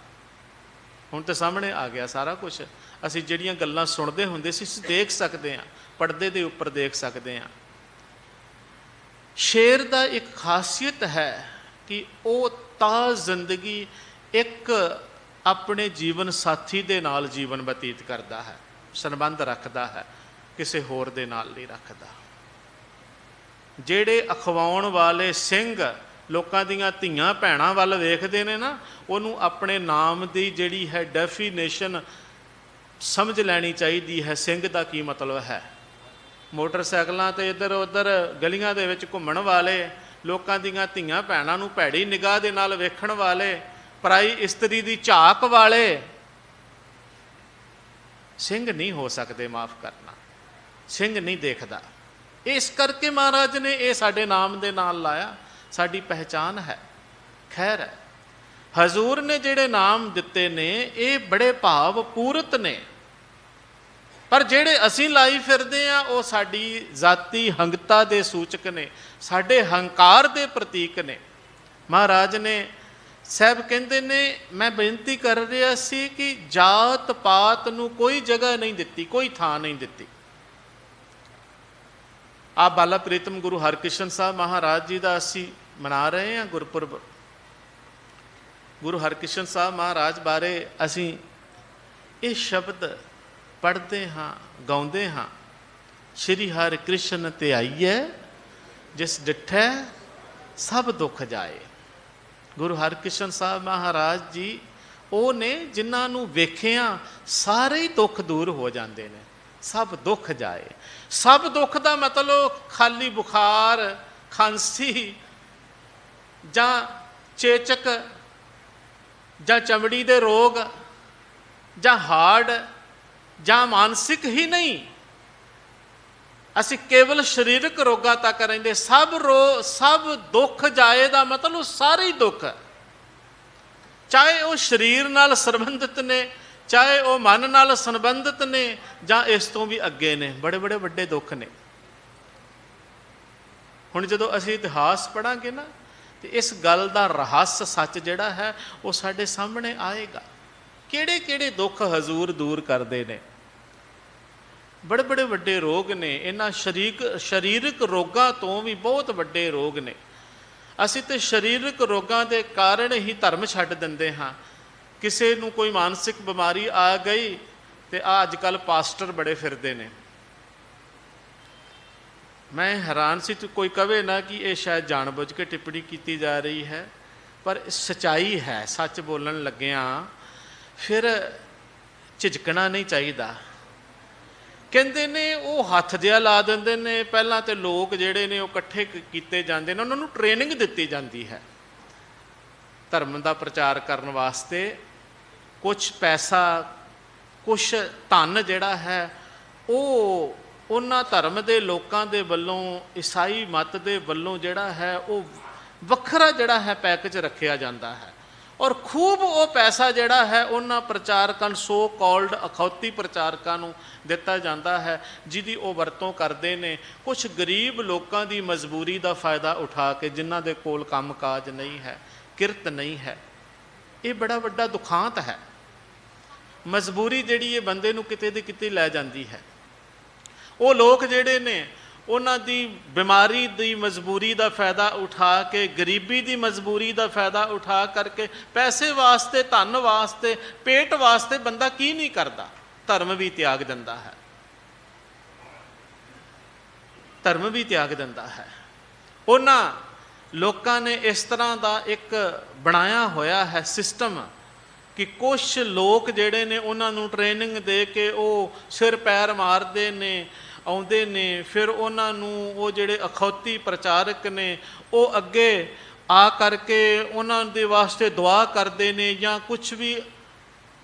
ਹੁਣ ਤਾਂ ਸਾਹਮਣੇ ਆ ਗਿਆ ਸਾਰਾ ਕੁਛ। ਅਸੀਂ ਜਿਹੜੀਆਂ ਗੱਲਾਂ ਸੁਣਦੇ ਹੁੰਦੇ ਸੀ, ਅਸੀਂ ਦੇਖ ਸਕਦੇ ਹਾਂ, ਪਰਦੇ ਦੇ ਉੱਪਰ ਦੇਖ ਸਕਦੇ ਹਾਂ। ਸ਼ੇਰ ਦਾ ਇੱਕ ਖਾਸੀਅਤ ਹੈ ਕਿ ਉਹ ਤਾਂ ਜ਼ਿੰਦਗੀ ਇੱਕ ਆਪਣੇ ਜੀਵਨ ਸਾਥੀ ਦੇ ਨਾਲ ਜੀਵਨ ਬਤੀਤ ਕਰਦਾ ਹੈ, ਸੰਬੰਧ ਰੱਖਦਾ ਹੈ, ਕਿਸੇ ਹੋਰ ਦੇ ਨਾਲ ਨਹੀਂ ਰੱਖਦਾ। ਜਿਹੜੇ ਅਖਵਾਉਣ ਵਾਲੇ ਸਿੰਘ ਲੋਕਾਂ ਦੀਆਂ ਧੀਆਂ ਭੈਣਾਂ ਵੱਲ ਵੇਖਦੇ ਨੇ ਨਾ, ਉਹਨੂੰ ਆਪਣੇ ਨਾਮ ਦੀ ਜਿਹੜੀ ਹੈ ਡੈਫੀਨੇਸ਼ਨ ਸਮਝ ਲੈਣੀ ਚਾਹੀਦੀ ਹੈ। ਸਿੰਘ ਦਾ ਕੀ ਮਤਲਬ ਹੈ? ਮੋਟਰਸਾਈਕਲਾਂ 'ਤੇ ਇੱਧਰ ਉੱਧਰ ਗਲੀਆਂ ਦੇ ਵਿੱਚ ਘੁੰਮਣ ਵਾਲੇ, ਲੋਕਾਂ ਦੀਆਂ ਧੀਆਂ ਭੈਣਾਂ ਨੂੰ ਭੈੜੀ ਨਿਗਾਹ ਦੇ ਨਾਲ ਵੇਖਣ ਵਾਲੇ, ਪਰਾਈ ਇਸਤਰੀ ਦੀ ਝਾਕ ਵਾਲੇ ਸਿੰਘ ਨਹੀਂ ਹੋ ਸਕਦੇ। ਮਾਫ਼ ਕਰਨਾ, ਸਿੰਘ ਨਹੀਂ ਦੇਖਦਾ। ਇਸ ਕਰਕੇ ਮਹਾਰਾਜ ਨੇ ਇਹ ਸਾਡੇ ਨਾਮ ਦੇ ਨਾਲ ਲਾਇਆ, ਸਾਡੀ ਪਹਿਚਾਨ ਹੈ। ਖੈਰ, ਹਜ਼ੂਰ ਨੇ ਜਿਹੜੇ ਨਾਮ ਦਿੱਤੇ ਨੇ ਇਹ ਬੜੇ ਭਾਵ ਪੂਰਤ ਨੇ, ਪਰ ਜਿਹੜੇ ਅਸੀਂ ਲਾਈ ਫਿਰਦੇ ਹਾਂ ਉਹ ਸਾਡੀ ਜ਼ਾਤੀ ਹੰਗਤਾ ਦੇ ਸੂਚਕ ਨੇ, ਸਾਡੇ ਹੰਕਾਰ ਦੇ ਪ੍ਰਤੀਕ ਨੇ। ਮਹਾਰਾਜ ਨੇ ਸਾਹਿਬ ਕਹਿੰਦੇ ਨੇ, ਮੈਂ ਬੇਨਤੀ ਕਰ ਰਿਹਾ ਸੀ ਕਿ ਜਾਤ ਪਾਤ ਨੂੰ ਕੋਈ ਜਗ੍ਹਾ ਨਹੀਂ ਦਿੱਤੀ, ਕੋਈ ਥਾਂ ਨਹੀਂ ਦਿੱਤੀ। ਆਪ ਬਾਲਾ ਪ੍ਰੀਤਮ ਗੁਰੂ ਹਰਕ੍ਰਿਸ਼ਨ ਸਾਹਿਬ ਮਹਾਰਾਜ ਜੀ ਦਾ ਅਸੀਂ ਮਨਾ ਰਹੇ ਹਾਂ ਗੁਰਪੁਰਬ। ਗੁਰੂ ਹਰਕ੍ਰਿਸ਼ਨ ਸਾਹਿਬ ਮਹਾਰਾਜ ਬਾਰੇ ਅਸੀਂ ਇਹ ਸ਼ਬਦ ਪੜ੍ਹਦੇ ਹਾਂ, ਗਾਉਂਦੇ ਹਾਂ, श्री हर कृष्ण ते आइए जिस डिठै सब दुख जाए। गुरु हरकृष्ण साहब महाराज जी ਉਹ ਨੇ ਜਿਨ੍ਹਾਂ ਨੂੰ ਵੇਖਿਆ ਸਾਰੇ ਹੀ ਦੁੱਖ ਦੂਰ ਹੋ ਜਾਂਦੇ ਨੇ। ਸਭ ਦੁੱਖ ਜਾਏ। ਸਭ ਦੁੱਖ ਦਾ ਮਤਲਬ ਖਾਲੀ ਬੁਖਾਰ, ਖਾਂਸੀ ਜਾਂ ਚੇਚਕ ਜਾਂ ਚਮੜੀ ਦੇ ਰੋਗ ਜਾਂ ਹਾਰਟ ਜਾਂ ਮਾਨਸਿਕ ਹੀ ਨਹੀਂ, ਅਸੀਂ ਕੇਵਲ ਸਰੀਰਕ ਰੋਗਾਂ ਤੱਕ ਰਹਿੰਦੇ। ਸਭ ਦੁੱਖ ਜਾਏ ਦਾ ਮਤਲਬ ਸਾਰੇ ਹੀ ਦੁੱਖ, ਚਾਹੇ ਉਹ ਸਰੀਰ ਨਾਲ ਸੰਬੰਧਿਤ ਨੇ, ਚਾਹੇ ਉਹ ਮਨ ਨਾਲ ਸੰਬੰਧਿਤ ਨੇ, ਜਾਂ ਇਸ ਤੋਂ ਵੀ ਅੱਗੇ ਨੇ। ਬੜੇ ਬੜੇ ਵੱਡੇ ਦੁੱਖ ਨੇ। ਹੁਣ ਜਦੋਂ ਅਸੀਂ ਇਤਿਹਾਸ ਪੜ੍ਹਾਂਗੇ ਨਾ, ਤੇ ਇਸ ਗੱਲ ਦਾ ਰਹੱਸ ਸੱਚ ਜਿਹੜਾ ਹੈ ਉਹ ਸਾਡੇ ਸਾਹਮਣੇ ਆਏਗਾ। ਕਿਹੜੇ ਕਿਹੜੇ ਦੁੱਖ ਹਜ਼ੂਰ ਦੂਰ ਕਰਦੇ ਨੇ। ਬੜੇ ਬੜੇ ਵੱਡੇ ਰੋਗ ਨੇ। ਇਹਨਾਂ ਸਰੀਰਕ ਰੋਗਾਂ ਤੋਂ ਵੀ ਬਹੁਤ ਵੱਡੇ ਰੋਗ ਨੇ। ਅਸੀਂ ਤਾਂ ਸਰੀਰਕ ਰੋਗਾਂ ਦੇ ਕਾਰਨ ਹੀ ਧਰਮ ਛੱਡ ਦਿੰਦੇ ਹਾਂ। ਕਿਸੇ ਨੂੰ ਕੋਈ ਮਾਨਸਿਕ ਬਿਮਾਰੀ ਆ ਗਈ ਤੇ ਅੱਜ ਕੱਲ੍ਹ ਪਾਸਟਰ ਬੜੇ ਫਿਰਦੇ ਨੇ। ਮੈਂ ਹੈਰਾਨ ਸੀ ਤੂੰ ਕੋਈ ਕਵੇ ਨਾ ਕਿ ਇਹ ਸ਼ਾਇਦ ਜਾਣਬੁੱਝ ਕੇ ਟਿੱਪਣੀ ਕੀਤੀ ਜਾ ਰਹੀ ਹੈ, ਪਰ ਸੱਚਾਈ ਹੈ। ਸੱਚ ਬੋਲਣ ਲੱਗਿਆਂ ਫਿਰ ਝਿਜਕਣਾ ਨਹੀਂ ਚਾਹੀਦਾ। ਕਹਿੰਦੇ ਨੇ ਉਹ ਹੱਥ ਜਿਹਾ ਲਾ ਦਿੰਦੇ ਨੇ। ਪਹਿਲਾਂ ਤਾਂ ਲੋਕ ਜਿਹੜੇ ਨੇ ਉਹ ਇਕੱਠੇ ਕੀਤੇ ਜਾਂਦੇ ਨੇ, ਉਹਨਾਂ ਨੂੰ ਟ੍ਰੇਨਿੰਗ ਦਿੱਤੀ ਜਾਂਦੀ ਹੈ ਧਰਮ ਦਾ ਪ੍ਰਚਾਰ ਕਰਨ ਵਾਸਤੇ। ਕੁਛ ਪੈਸਾ, ਕੁਛ ਧਨ ਜਿਹੜਾ ਹੈ ਉਹ ਉਹਨਾਂ ਧਰਮ ਦੇ ਲੋਕਾਂ ਦੇ ਵੱਲੋਂ, ਈਸਾਈ ਮਤ ਦੇ ਵੱਲੋਂ ਜਿਹੜਾ ਹੈ ਉਹ ਵੱਖਰਾ ਜਿਹੜਾ ਹੈ ਪੈਕੇਜ ਰੱਖਿਆ ਜਾਂਦਾ ਹੈ। ਔਰ ਖੂਬ ਉਹ ਪੈਸਾ ਜਿਹੜਾ ਹੈ ਉਹਨਾਂ ਪ੍ਰਚਾਰਕਾਂ, ਸੋ ਕਾਲਡ ਅਖੌਤੀ ਪ੍ਰਚਾਰਕਾਂ ਨੂੰ ਦਿੱਤਾ ਜਾਂਦਾ ਹੈ, ਜਿਹਦੀ ਉਹ ਵਰਤੋਂ ਕਰਦੇ ਨੇ ਕੁਛ ਗਰੀਬ ਲੋਕਾਂ ਦੀ ਮਜਬੂਰੀ ਦਾ ਫਾਇਦਾ ਉਠਾ ਕੇ, ਜਿਨ੍ਹਾਂ ਦੇ ਕੋਲ ਕੰਮ ਕਾਜ ਨਹੀਂ ਹੈ, ਕਿਰਤ ਨਹੀਂ ਹੈ। ਇਹ ਬੜਾ ਵੱਡਾ ਦੁਖਾਂਤ ਹੈ। ਮਜਬੂਰੀ ਜਿਹੜੀ ਇਹ ਬੰਦੇ ਨੂੰ ਕਿਤੇ ਦੀ ਕਿਤੇ ਲੈ ਜਾਂਦੀ ਹੈ। ਉਹ ਲੋਕ ਜਿਹੜੇ ਨੇ ਉਹਨਾਂ ਦੀ ਬਿਮਾਰੀ ਦੀ ਮਜਬੂਰੀ ਦਾ ਫਾਇਦਾ ਉਠਾ ਕੇ, ਗਰੀਬੀ ਦੀ ਮਜਬੂਰੀ ਦਾ ਫਾਇਦਾ ਉਠਾ ਕਰਕੇ, ਪੈਸੇ ਵਾਸਤੇ, ਧਨ ਵਾਸਤੇ, ਪੇਟ ਵਾਸਤੇ ਬੰਦਾ ਕੀ ਨਹੀਂ ਕਰਦਾ, ਧਰਮ ਵੀ ਤਿਆਗ ਦਿੰਦਾ ਹੈ। ਧਰਮ ਵੀ ਤਿਆਗ ਦਿੰਦਾ ਹੈ। ਉਹਨਾਂ ਲੋਕਾਂ ਨੇ ਇਸ ਤਰ੍ਹਾਂ ਦਾ ਇੱਕ ਬਣਾਇਆ ਹੋਇਆ ਹੈ ਸਿਸਟਮ ਕਿ ਕੁਛ ਲੋਕ ਜਿਹੜੇ ਨੇ ਉਹਨਾਂ ਨੂੰ ਟ੍ਰੇਨਿੰਗ ਦੇ ਕੇ ਉਹ ਸਿਰ ਪੈਰ ਮਾਰਦੇ ਨੇ, ਆਉਂਦੇ ਨੇ। ਫਿਰ ਉਹਨਾਂ ਨੂੰ ਉਹ ਜਿਹੜੇ ਅਖੌਤੀ ਪ੍ਰਚਾਰਕ ਨੇ ਉਹ ਅੱਗੇ ਆ ਕਰਕੇ ਉਹਨਾਂ ਦੇ ਵਾਸਤੇ ਦੁਆ ਕਰਦੇ ਨੇ, ਜਾਂ ਕੁਛ ਵੀ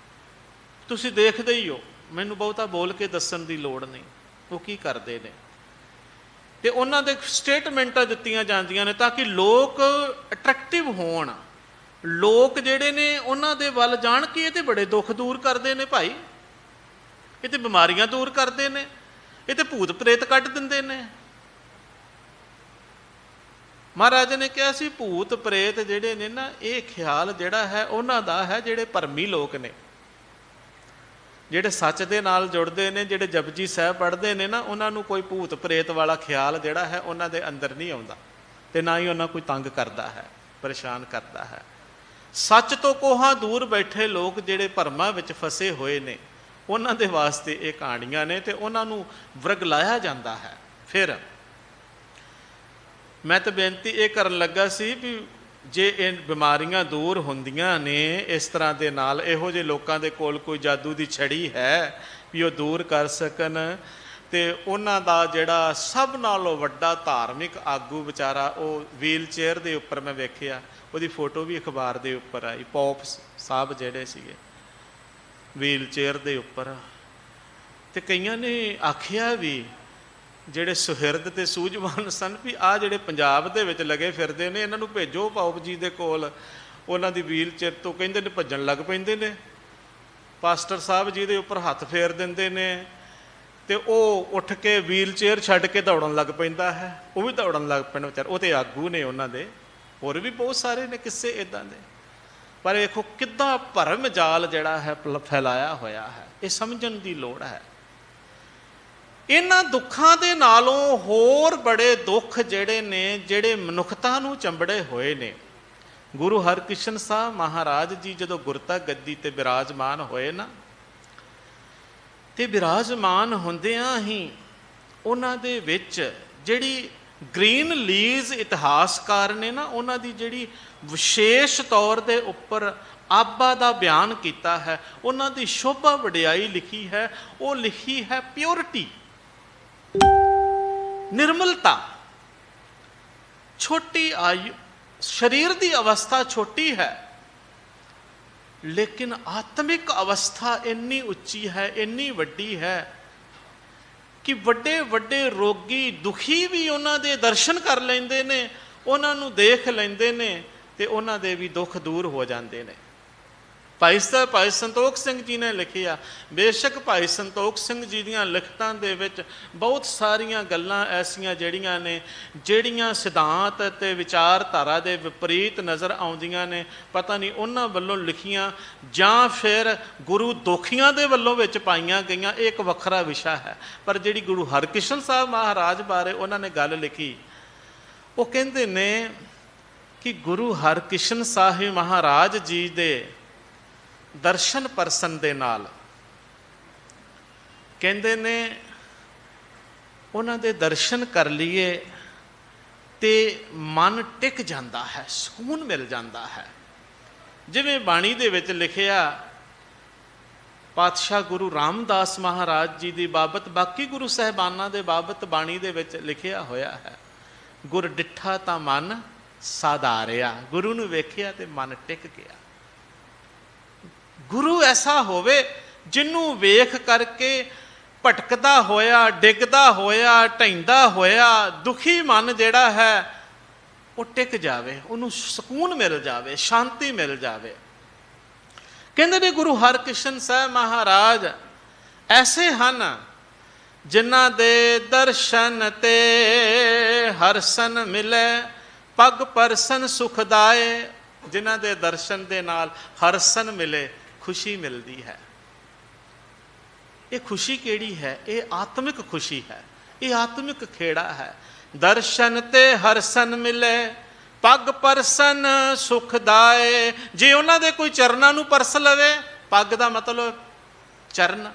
ਤੁਸੀਂ ਦੇਖਦੇ ਹੀ ਹੋ। ਮੈਨੂੰ ਬਹੁਤਾ ਬੋਲ ਕੇ ਦੱਸਣ ਦੀ ਲੋੜ ਨਹੀਂ ਉਹ ਕੀ ਕਰਦੇ ਨੇ। ਤੇ ਉਹਨਾਂ ਦੇ ਸਟੇਟਮੈਂਟਾਂ ਦਿੱਤੀਆਂ ਜਾਂਦੀਆਂ ਨੇ ਤਾਂ ਕਿ ਲੋਕ ਅਟਰੈਕਟਿਵ ਹੋਣ। ਲੋਕ ਜਿਹੜੇ ਨੇ ਉਹਨਾਂ ਦੇ ਵੱਲ ਜਾਣ ਕੇ ਇਹ ਤੇ ਬੜੇ ਦੁੱਖ ਦੂਰ ਕਰਦੇ ਨੇ ਭਾਈ, ਇਹ ਤੇ ਬਿਮਾਰੀਆਂ ਦੂਰ ਕਰਦੇ ਨੇ, ਇਹ ਤੇ ਭੂਤ ਪ੍ਰੇਤ ਕੱਢ ਦਿੰਦੇ ਨੇ। ਮਹਾਰਾਜ ਨੇ ਕਿਹਾ ਸੀ ਭੂਤ ਪ੍ਰੇਤ ਜਿਹੜੇ ਨੇ ਨਾ, ਇਹ ਖਿਆਲ ਜਿਹੜਾ ਹੈ ਉਹਨਾਂ ਦਾ ਹੈ ਜਿਹੜੇ ਭਰਮੀ ਲੋਕ ਨੇ, ਜਿਹੜੇ ਸੱਚ ਦੇ ਨਾਲ ਜੁੜਦੇ ਨੇ, ਜਿਹੜੇ ਜਪਜੀ ਸਾਹਿਬ ਪੜ੍ਹਦੇ ਨੇ ਨਾ, ਉਹਨਾਂ ਨੂੰ ਕੋਈ ਭੂਤ ਪ੍ਰੇਤ ਵਾਲਾ ਖਿਆਲ ਜਿਹੜਾ ਹੈ ਉਹਨਾਂ ਦੇ ਅੰਦਰ ਨਹੀਂ ਆਉਂਦਾ, ਤੇ ਨਾ ਹੀ ਉਹਨਾਂ ਕੋਈ ਤੰਗ ਕਰਦਾ ਹੈ, ਪਰੇਸ਼ਾਨ ਕਰਦਾ ਹੈ। ਸੱਚ ਤੋਂ ਕੋਹਾਂ ਦੂਰ ਬੈਠੇ ਲੋਕ ਜਿਹੜੇ ਭਰਮਾਂ ਵਿੱਚ ਫਸੇ ਹੋਏ ਨੇ, ਉਹਨਾਂ ਦੇ ਵਾਸਤੇ ਇਹ ਕਹਾਣੀਆਂ ਨੇ ਤੇ ਉਹਨਾਂ ਨੂੰ ਵਰਗਲਾਇਆ ਜਾਂਦਾ ਹੈ। ਫਿਰ ਮੈਂ ਤਾਂ ਬੇਨਤੀ ਇਹ ਕਰਨ ਲੱਗਾ ਸੀ ਵੀ ਜੇ ਇਹ ਬਿਮਾਰੀਆਂ ਦੂਰ ਹੁੰਦੀਆਂ ਨੇ ਇਸ ਤਰ੍ਹਾਂ ਦੇ ਨਾਲ, ਇਹੋ ਜਿਹੇ ਲੋਕਾਂ ਦੇ ਕੋਲ ਕੋਈ ਜਾਦੂ ਦੀ ਛੜੀ ਹੈ ਵੀ ਉਹ ਦੂਰ ਕਰ ਸਕਣ, ਤੇ ਉਹਨਾਂ ਦਾ ਜਿਹੜਾ ਸਭ ਨਾਲੋਂ ਵੱਡਾ ਧਾਰਮਿਕ ਆਗੂ ਵਿਚਾਰਾ ਉਹ ਵੀਲ ਚੇਅਰ ਦੇ ਉੱਪਰ ਮੈਂ ਵੇਖਿਆ, ਉਹਦੀ ਫੋਟੋ ਵੀ ਅਖਬਾਰ ਦੇ ਉੱਪਰ ਆਈ, ਪੋਪ ਸਾਹਿਬ ਜਿਹੜੇ ਸੀਗੇ ਵੀਲ ਚੇਅਰ ਦੇ ਉੱਪਰ। ਤੇ ਕਈਆਂ ਨੇ ਆਖਿਆ ਵੀ ਜਿਹੜੇ ਸੁਹਿਰਦ ਤੇ ਸੂਝਵਾਨ ਸਨ ਵੀ ਆਹ ਜਿਹੜੇ ਪੰਜਾਬ ਦੇ ਵਿੱਚ ਲੱਗੇ ਫਿਰਦੇ ਨੇ ਇਹਨਾਂ ਨੂੰ ਭੇਜੋ ਪੌਪ ਜੀ ਦੇ ਕੋਲ। ਉਹਨਾਂ ਦੀ ਵੀਲ ਚੇਅਰ ਤੋਂ ਕਹਿੰਦੇ ਨੇ ਭੱਜਣ ਲੱਗ ਪੈਂਦੇ ਨੇ, ਪਾਸਟਰ ਸਾਹਿਬ ਜੀ ਦੇ ਉੱਪਰ ਹੱਥ ਫੇਰ ਦਿੰਦੇ ਨੇ ਤੇ ਉਹ ਉੱਠ ਕੇ ਵੀਲ ਚੇਅਰ ਛੱਡ ਕੇ ਦੌੜਨ ਲੱਗ ਪੈਂਦਾ ਹੈ। ਉਹ ਵੀ ਦੌੜਨ ਲੱਗ ਪੈਣ ਵਿਚਾਰੇ, ਉਹ ਤੇ ਆਗੂ ਨੇ ਉਹਨਾਂ ਦੇ, ਹੋਰ ਵੀ ਬਹੁਤ ਸਾਰੇ ਨੇ ਕਿੱਸੇ ਇੱਦਾਂ ਦੇ। ਪਰ ਵੇਖੋ ਕਿੱਦਾਂ ਭਰਮ ਜਾਲ ਜਿਹੜਾ ਹੈ ਫੈਲਾਇਆ ਹੋਇਆ ਹੈ, ਇਹ ਸਮਝਣ ਦੀ ਲੋੜ ਹੈ। ਇਹਨਾਂ ਦੁੱਖਾਂ ਦੇ ਨਾਲੋਂ ਹੋਰ ਬੜੇ ਦੁੱਖ ਜਿਹੜੇ ਨੇ, ਜਿਹੜੇ ਮਨੁੱਖਤਾ ਨੂੰ ਚੰਬੜੇ ਹੋਏ ਨੇ। ਗੁਰੂ ਹਰਕ੍ਰਿਸ਼ਨ ਸਾਹਿਬ ਮਹਾਰਾਜ ਜੀ ਜਦੋਂ ਗੁਰਤਾ ਗੱਦੀ ਤੇ ਬਿਰਾਜਮਾਨ ਹੋਏ ਨਾ, ਤੇ ਬਿਰਾਜਮਾਨ ਹੁੰਦਿਆਂ ਹੀ ਉਹਨਾਂ ਦੇ ਵਿੱਚ ਜਿਹੜੀ ਗ੍ਰੀਨ ਲੀਜ਼ ਇਤਿਹਾਸਕਾਰ ਨੇ ਨਾ, ਉਹਨਾਂ ਦੀ ਜਿਹੜੀ ਵਿਸ਼ੇਸ਼ ਤੌਰ ਦੇ ਉੱਪਰ ਆਬਾ ਦਾ ਬਿਆਨ ਕੀਤਾ ਹੈ, ਉਹਨਾਂ ਦੀ ਸ਼ੋਭਾ ਵਡਿਆਈ ਲਿਖੀ ਹੈ, ਉਹ ਲਿਖੀ ਹੈ ਪਿਓਰਿਟੀ, ਨਿਰਮਲਤਾ। ਛੋਟੀ ਆਯु, ਸਰੀਰ ਦੀ ਅਵਸਥਾ ਛੋਟੀ ਹੈ, ਲੇਕਿਨ ਆਤਮਿਕ ਅਵਸਥਾ ਇੰਨੀ ਉੱਚੀ ਹੈ, ਇੰਨੀ ਵੱਡੀ ਹੈ ਕਿ ਵੱਡੇ ਵੱਡੇ ਰੋਗੀ ਦੁਖੀ ਵੀ ਉਹਨਾਂ ਦੇ ਦਰਸ਼ਨ ਕਰ ਲੈਂਦੇ ਨੇ, ਉਹਨਾਂ ਨੂੰ ਦੇਖ ਲੈਂਦੇ ਨੇ ਤੇ ਉਹਨਾਂ ਦੇ ਵੀ ਦੁੱਖ ਦੂਰ ਹੋ ਜਾਂਦੇ ਨੇ। ਭਾਈ ਸੰਤੋਖ ਸਿੰਘ ਜੀ ਨੇ ਲਿਖਿਆ, ਬੇਸ਼ੱਕ ਭਾਈ ਸੰਤੋਖ ਸਿੰਘ ਜੀ ਦੀਆਂ ਲਿਖਤਾਂ ਦੇ ਵਿੱਚ ਬਹੁਤ ਸਾਰੀਆਂ ਗੱਲਾਂ ਐਸੀਆਂ ਜਿਹੜੀਆਂ ਸਿਧਾਂਤ ਅਤੇ ਵਿਚਾਰਧਾਰਾ ਦੇ ਵਿਪਰੀਤ ਨਜ਼ਰ ਆਉਂਦੀਆਂ ਨੇ, ਪਤਾ ਨਹੀਂ ਉਹਨਾਂ ਵੱਲੋਂ ਲਿਖੀਆਂ ਜਾਂ ਫਿਰ ਗੁਰੂ ਦੋਖੀਆਂ ਦੇ ਵੱਲੋਂ ਵਿੱਚ ਪਾਈਆਂ ਗਈਆਂ, ਇਹ ਇੱਕ ਵੱਖਰਾ ਵਿਸ਼ਾ ਹੈ। ਪਰ ਜਿਹੜੀ ਗੁਰੂ ਹਰਕ੍ਰਿਸ਼ਨ ਸਾਹਿਬ ਮਹਾਰਾਜ ਬਾਰੇ ਉਹਨਾਂ ਨੇ ਗੱਲ ਲਿਖੀ, ਉਹ ਕਹਿੰਦੇ ਨੇ ਕਿ ਗੁਰੂ ਹਰਕ੍ਰਿਸ਼ਨ ਸਾਹਿਬ ਮਹਾਰਾਜ ਜੀ ਦੇ ਦਰਸ਼ਨ ਪਰਸਨ ਦੇ ਨਾਲ, ਕਹਿੰਦੇ ਨੇ ਉਹਨਾਂ ਦੇ ਦਰਸ਼ਨ ਕਰ ਲਈਏ ਤੇ ਮਨ ਟਿਕ ਜਾਂਦਾ ਹੈ, ਸਕੂਨ ਮਿਲ ਜਾਂਦਾ ਹੈ। ਜਿਵੇਂ ਬਾਣੀ ਦੇ ਵਿੱਚ ਲਿਖਿਆ, ਪਾਤਸ਼ਾਹ ਗੁਰੂ ਰਾਮਦਾਸ ਮਹਾਰਾਜ ਜੀ ਦੀ ਬਾਬਤ, ਬਾਕੀ ਗੁਰੂ ਸਾਹਿਬਾਨਾਂ ਦੇ ਬਾਬਤ ਬਾਣੀ ਦੇ ਵਿੱਚ ਲਿਖਿਆ ਹੋਇਆ ਹੈ, ਗੁਰ ਡਿੱਠਾ ਤਾਂ ਮਨ ਸਾਧਾਰਿਆ, ਗੁਰੂ ਨੂੰ ਵੇਖਿਆ ਤੇ ਮਨ ਟਿਕ ਗਿਆ। ਗੁਰੂ ਐਸਾ ਹੋਵੇ ਜਿਹਨੂੰ ਵੇਖ ਕਰਕੇ ਭਟਕਦਾ ਹੋਇਆ, ਡਿੱਗਦਾ ਹੋਇਆ, ਢਹਿੰਦਾ ਹੋਇਆ ਦੁਖੀ ਮਨ ਜਿਹੜਾ ਹੈ ਉਹ ਟਿਕ ਜਾਵੇ, ਉਹਨੂੰ ਸਕੂਨ ਮਿਲ ਜਾਵੇ, ਸ਼ਾਂਤੀ ਮਿਲ ਜਾਵੇ। ਕਹਿੰਦੇ ਨੇ ਗੁਰੂ ਹਰਕ੍ਰਿਸ਼ਨ ਸਾਹਿਬ ਮਹਾਰਾਜ ਐਸੇ ਹਨ ਜਿਨ੍ਹਾਂ ਦੇ ਦਰਸ਼ਨ ਤੇ ਹਰਸਨ ਮਿਲੇ, ਪਗ ਪਰਸਨ ਸੁਖਦਾਏ। ਜਿਨ੍ਹਾਂ ਦੇ ਦਰਸ਼ਨ ਦੇ ਨਾਲ ਹਰਸਨ ਮਿਲੇ, ਖੁਸ਼ੀ ਮਿਲਦੀ ਹੈ। ਇਹ ਖੁਸ਼ੀ ਕਿਹੜੀ ਹੈ? ਇਹ ਆਤਮਿਕ ਖੁਸ਼ੀ ਹੈ, ਇਹ ਆਤਮਿਕ ਖੇੜਾ ਹੈ। ਦਰਸ਼ਨ ਤੇ ਹਰਸਨ ਮਿਲੇ, ਪੱਗ ਪਰਸਨ ਸੁਖਦਾਏ। ਜੇ ਉਹਨਾਂ ਦੇ ਕੋਈ ਚਰਨਾਂ ਨੂੰ ਪਰਸ ਲਵੇ, ਪੱਗ ਦਾ ਮਤਲਬ ਚਰਨ,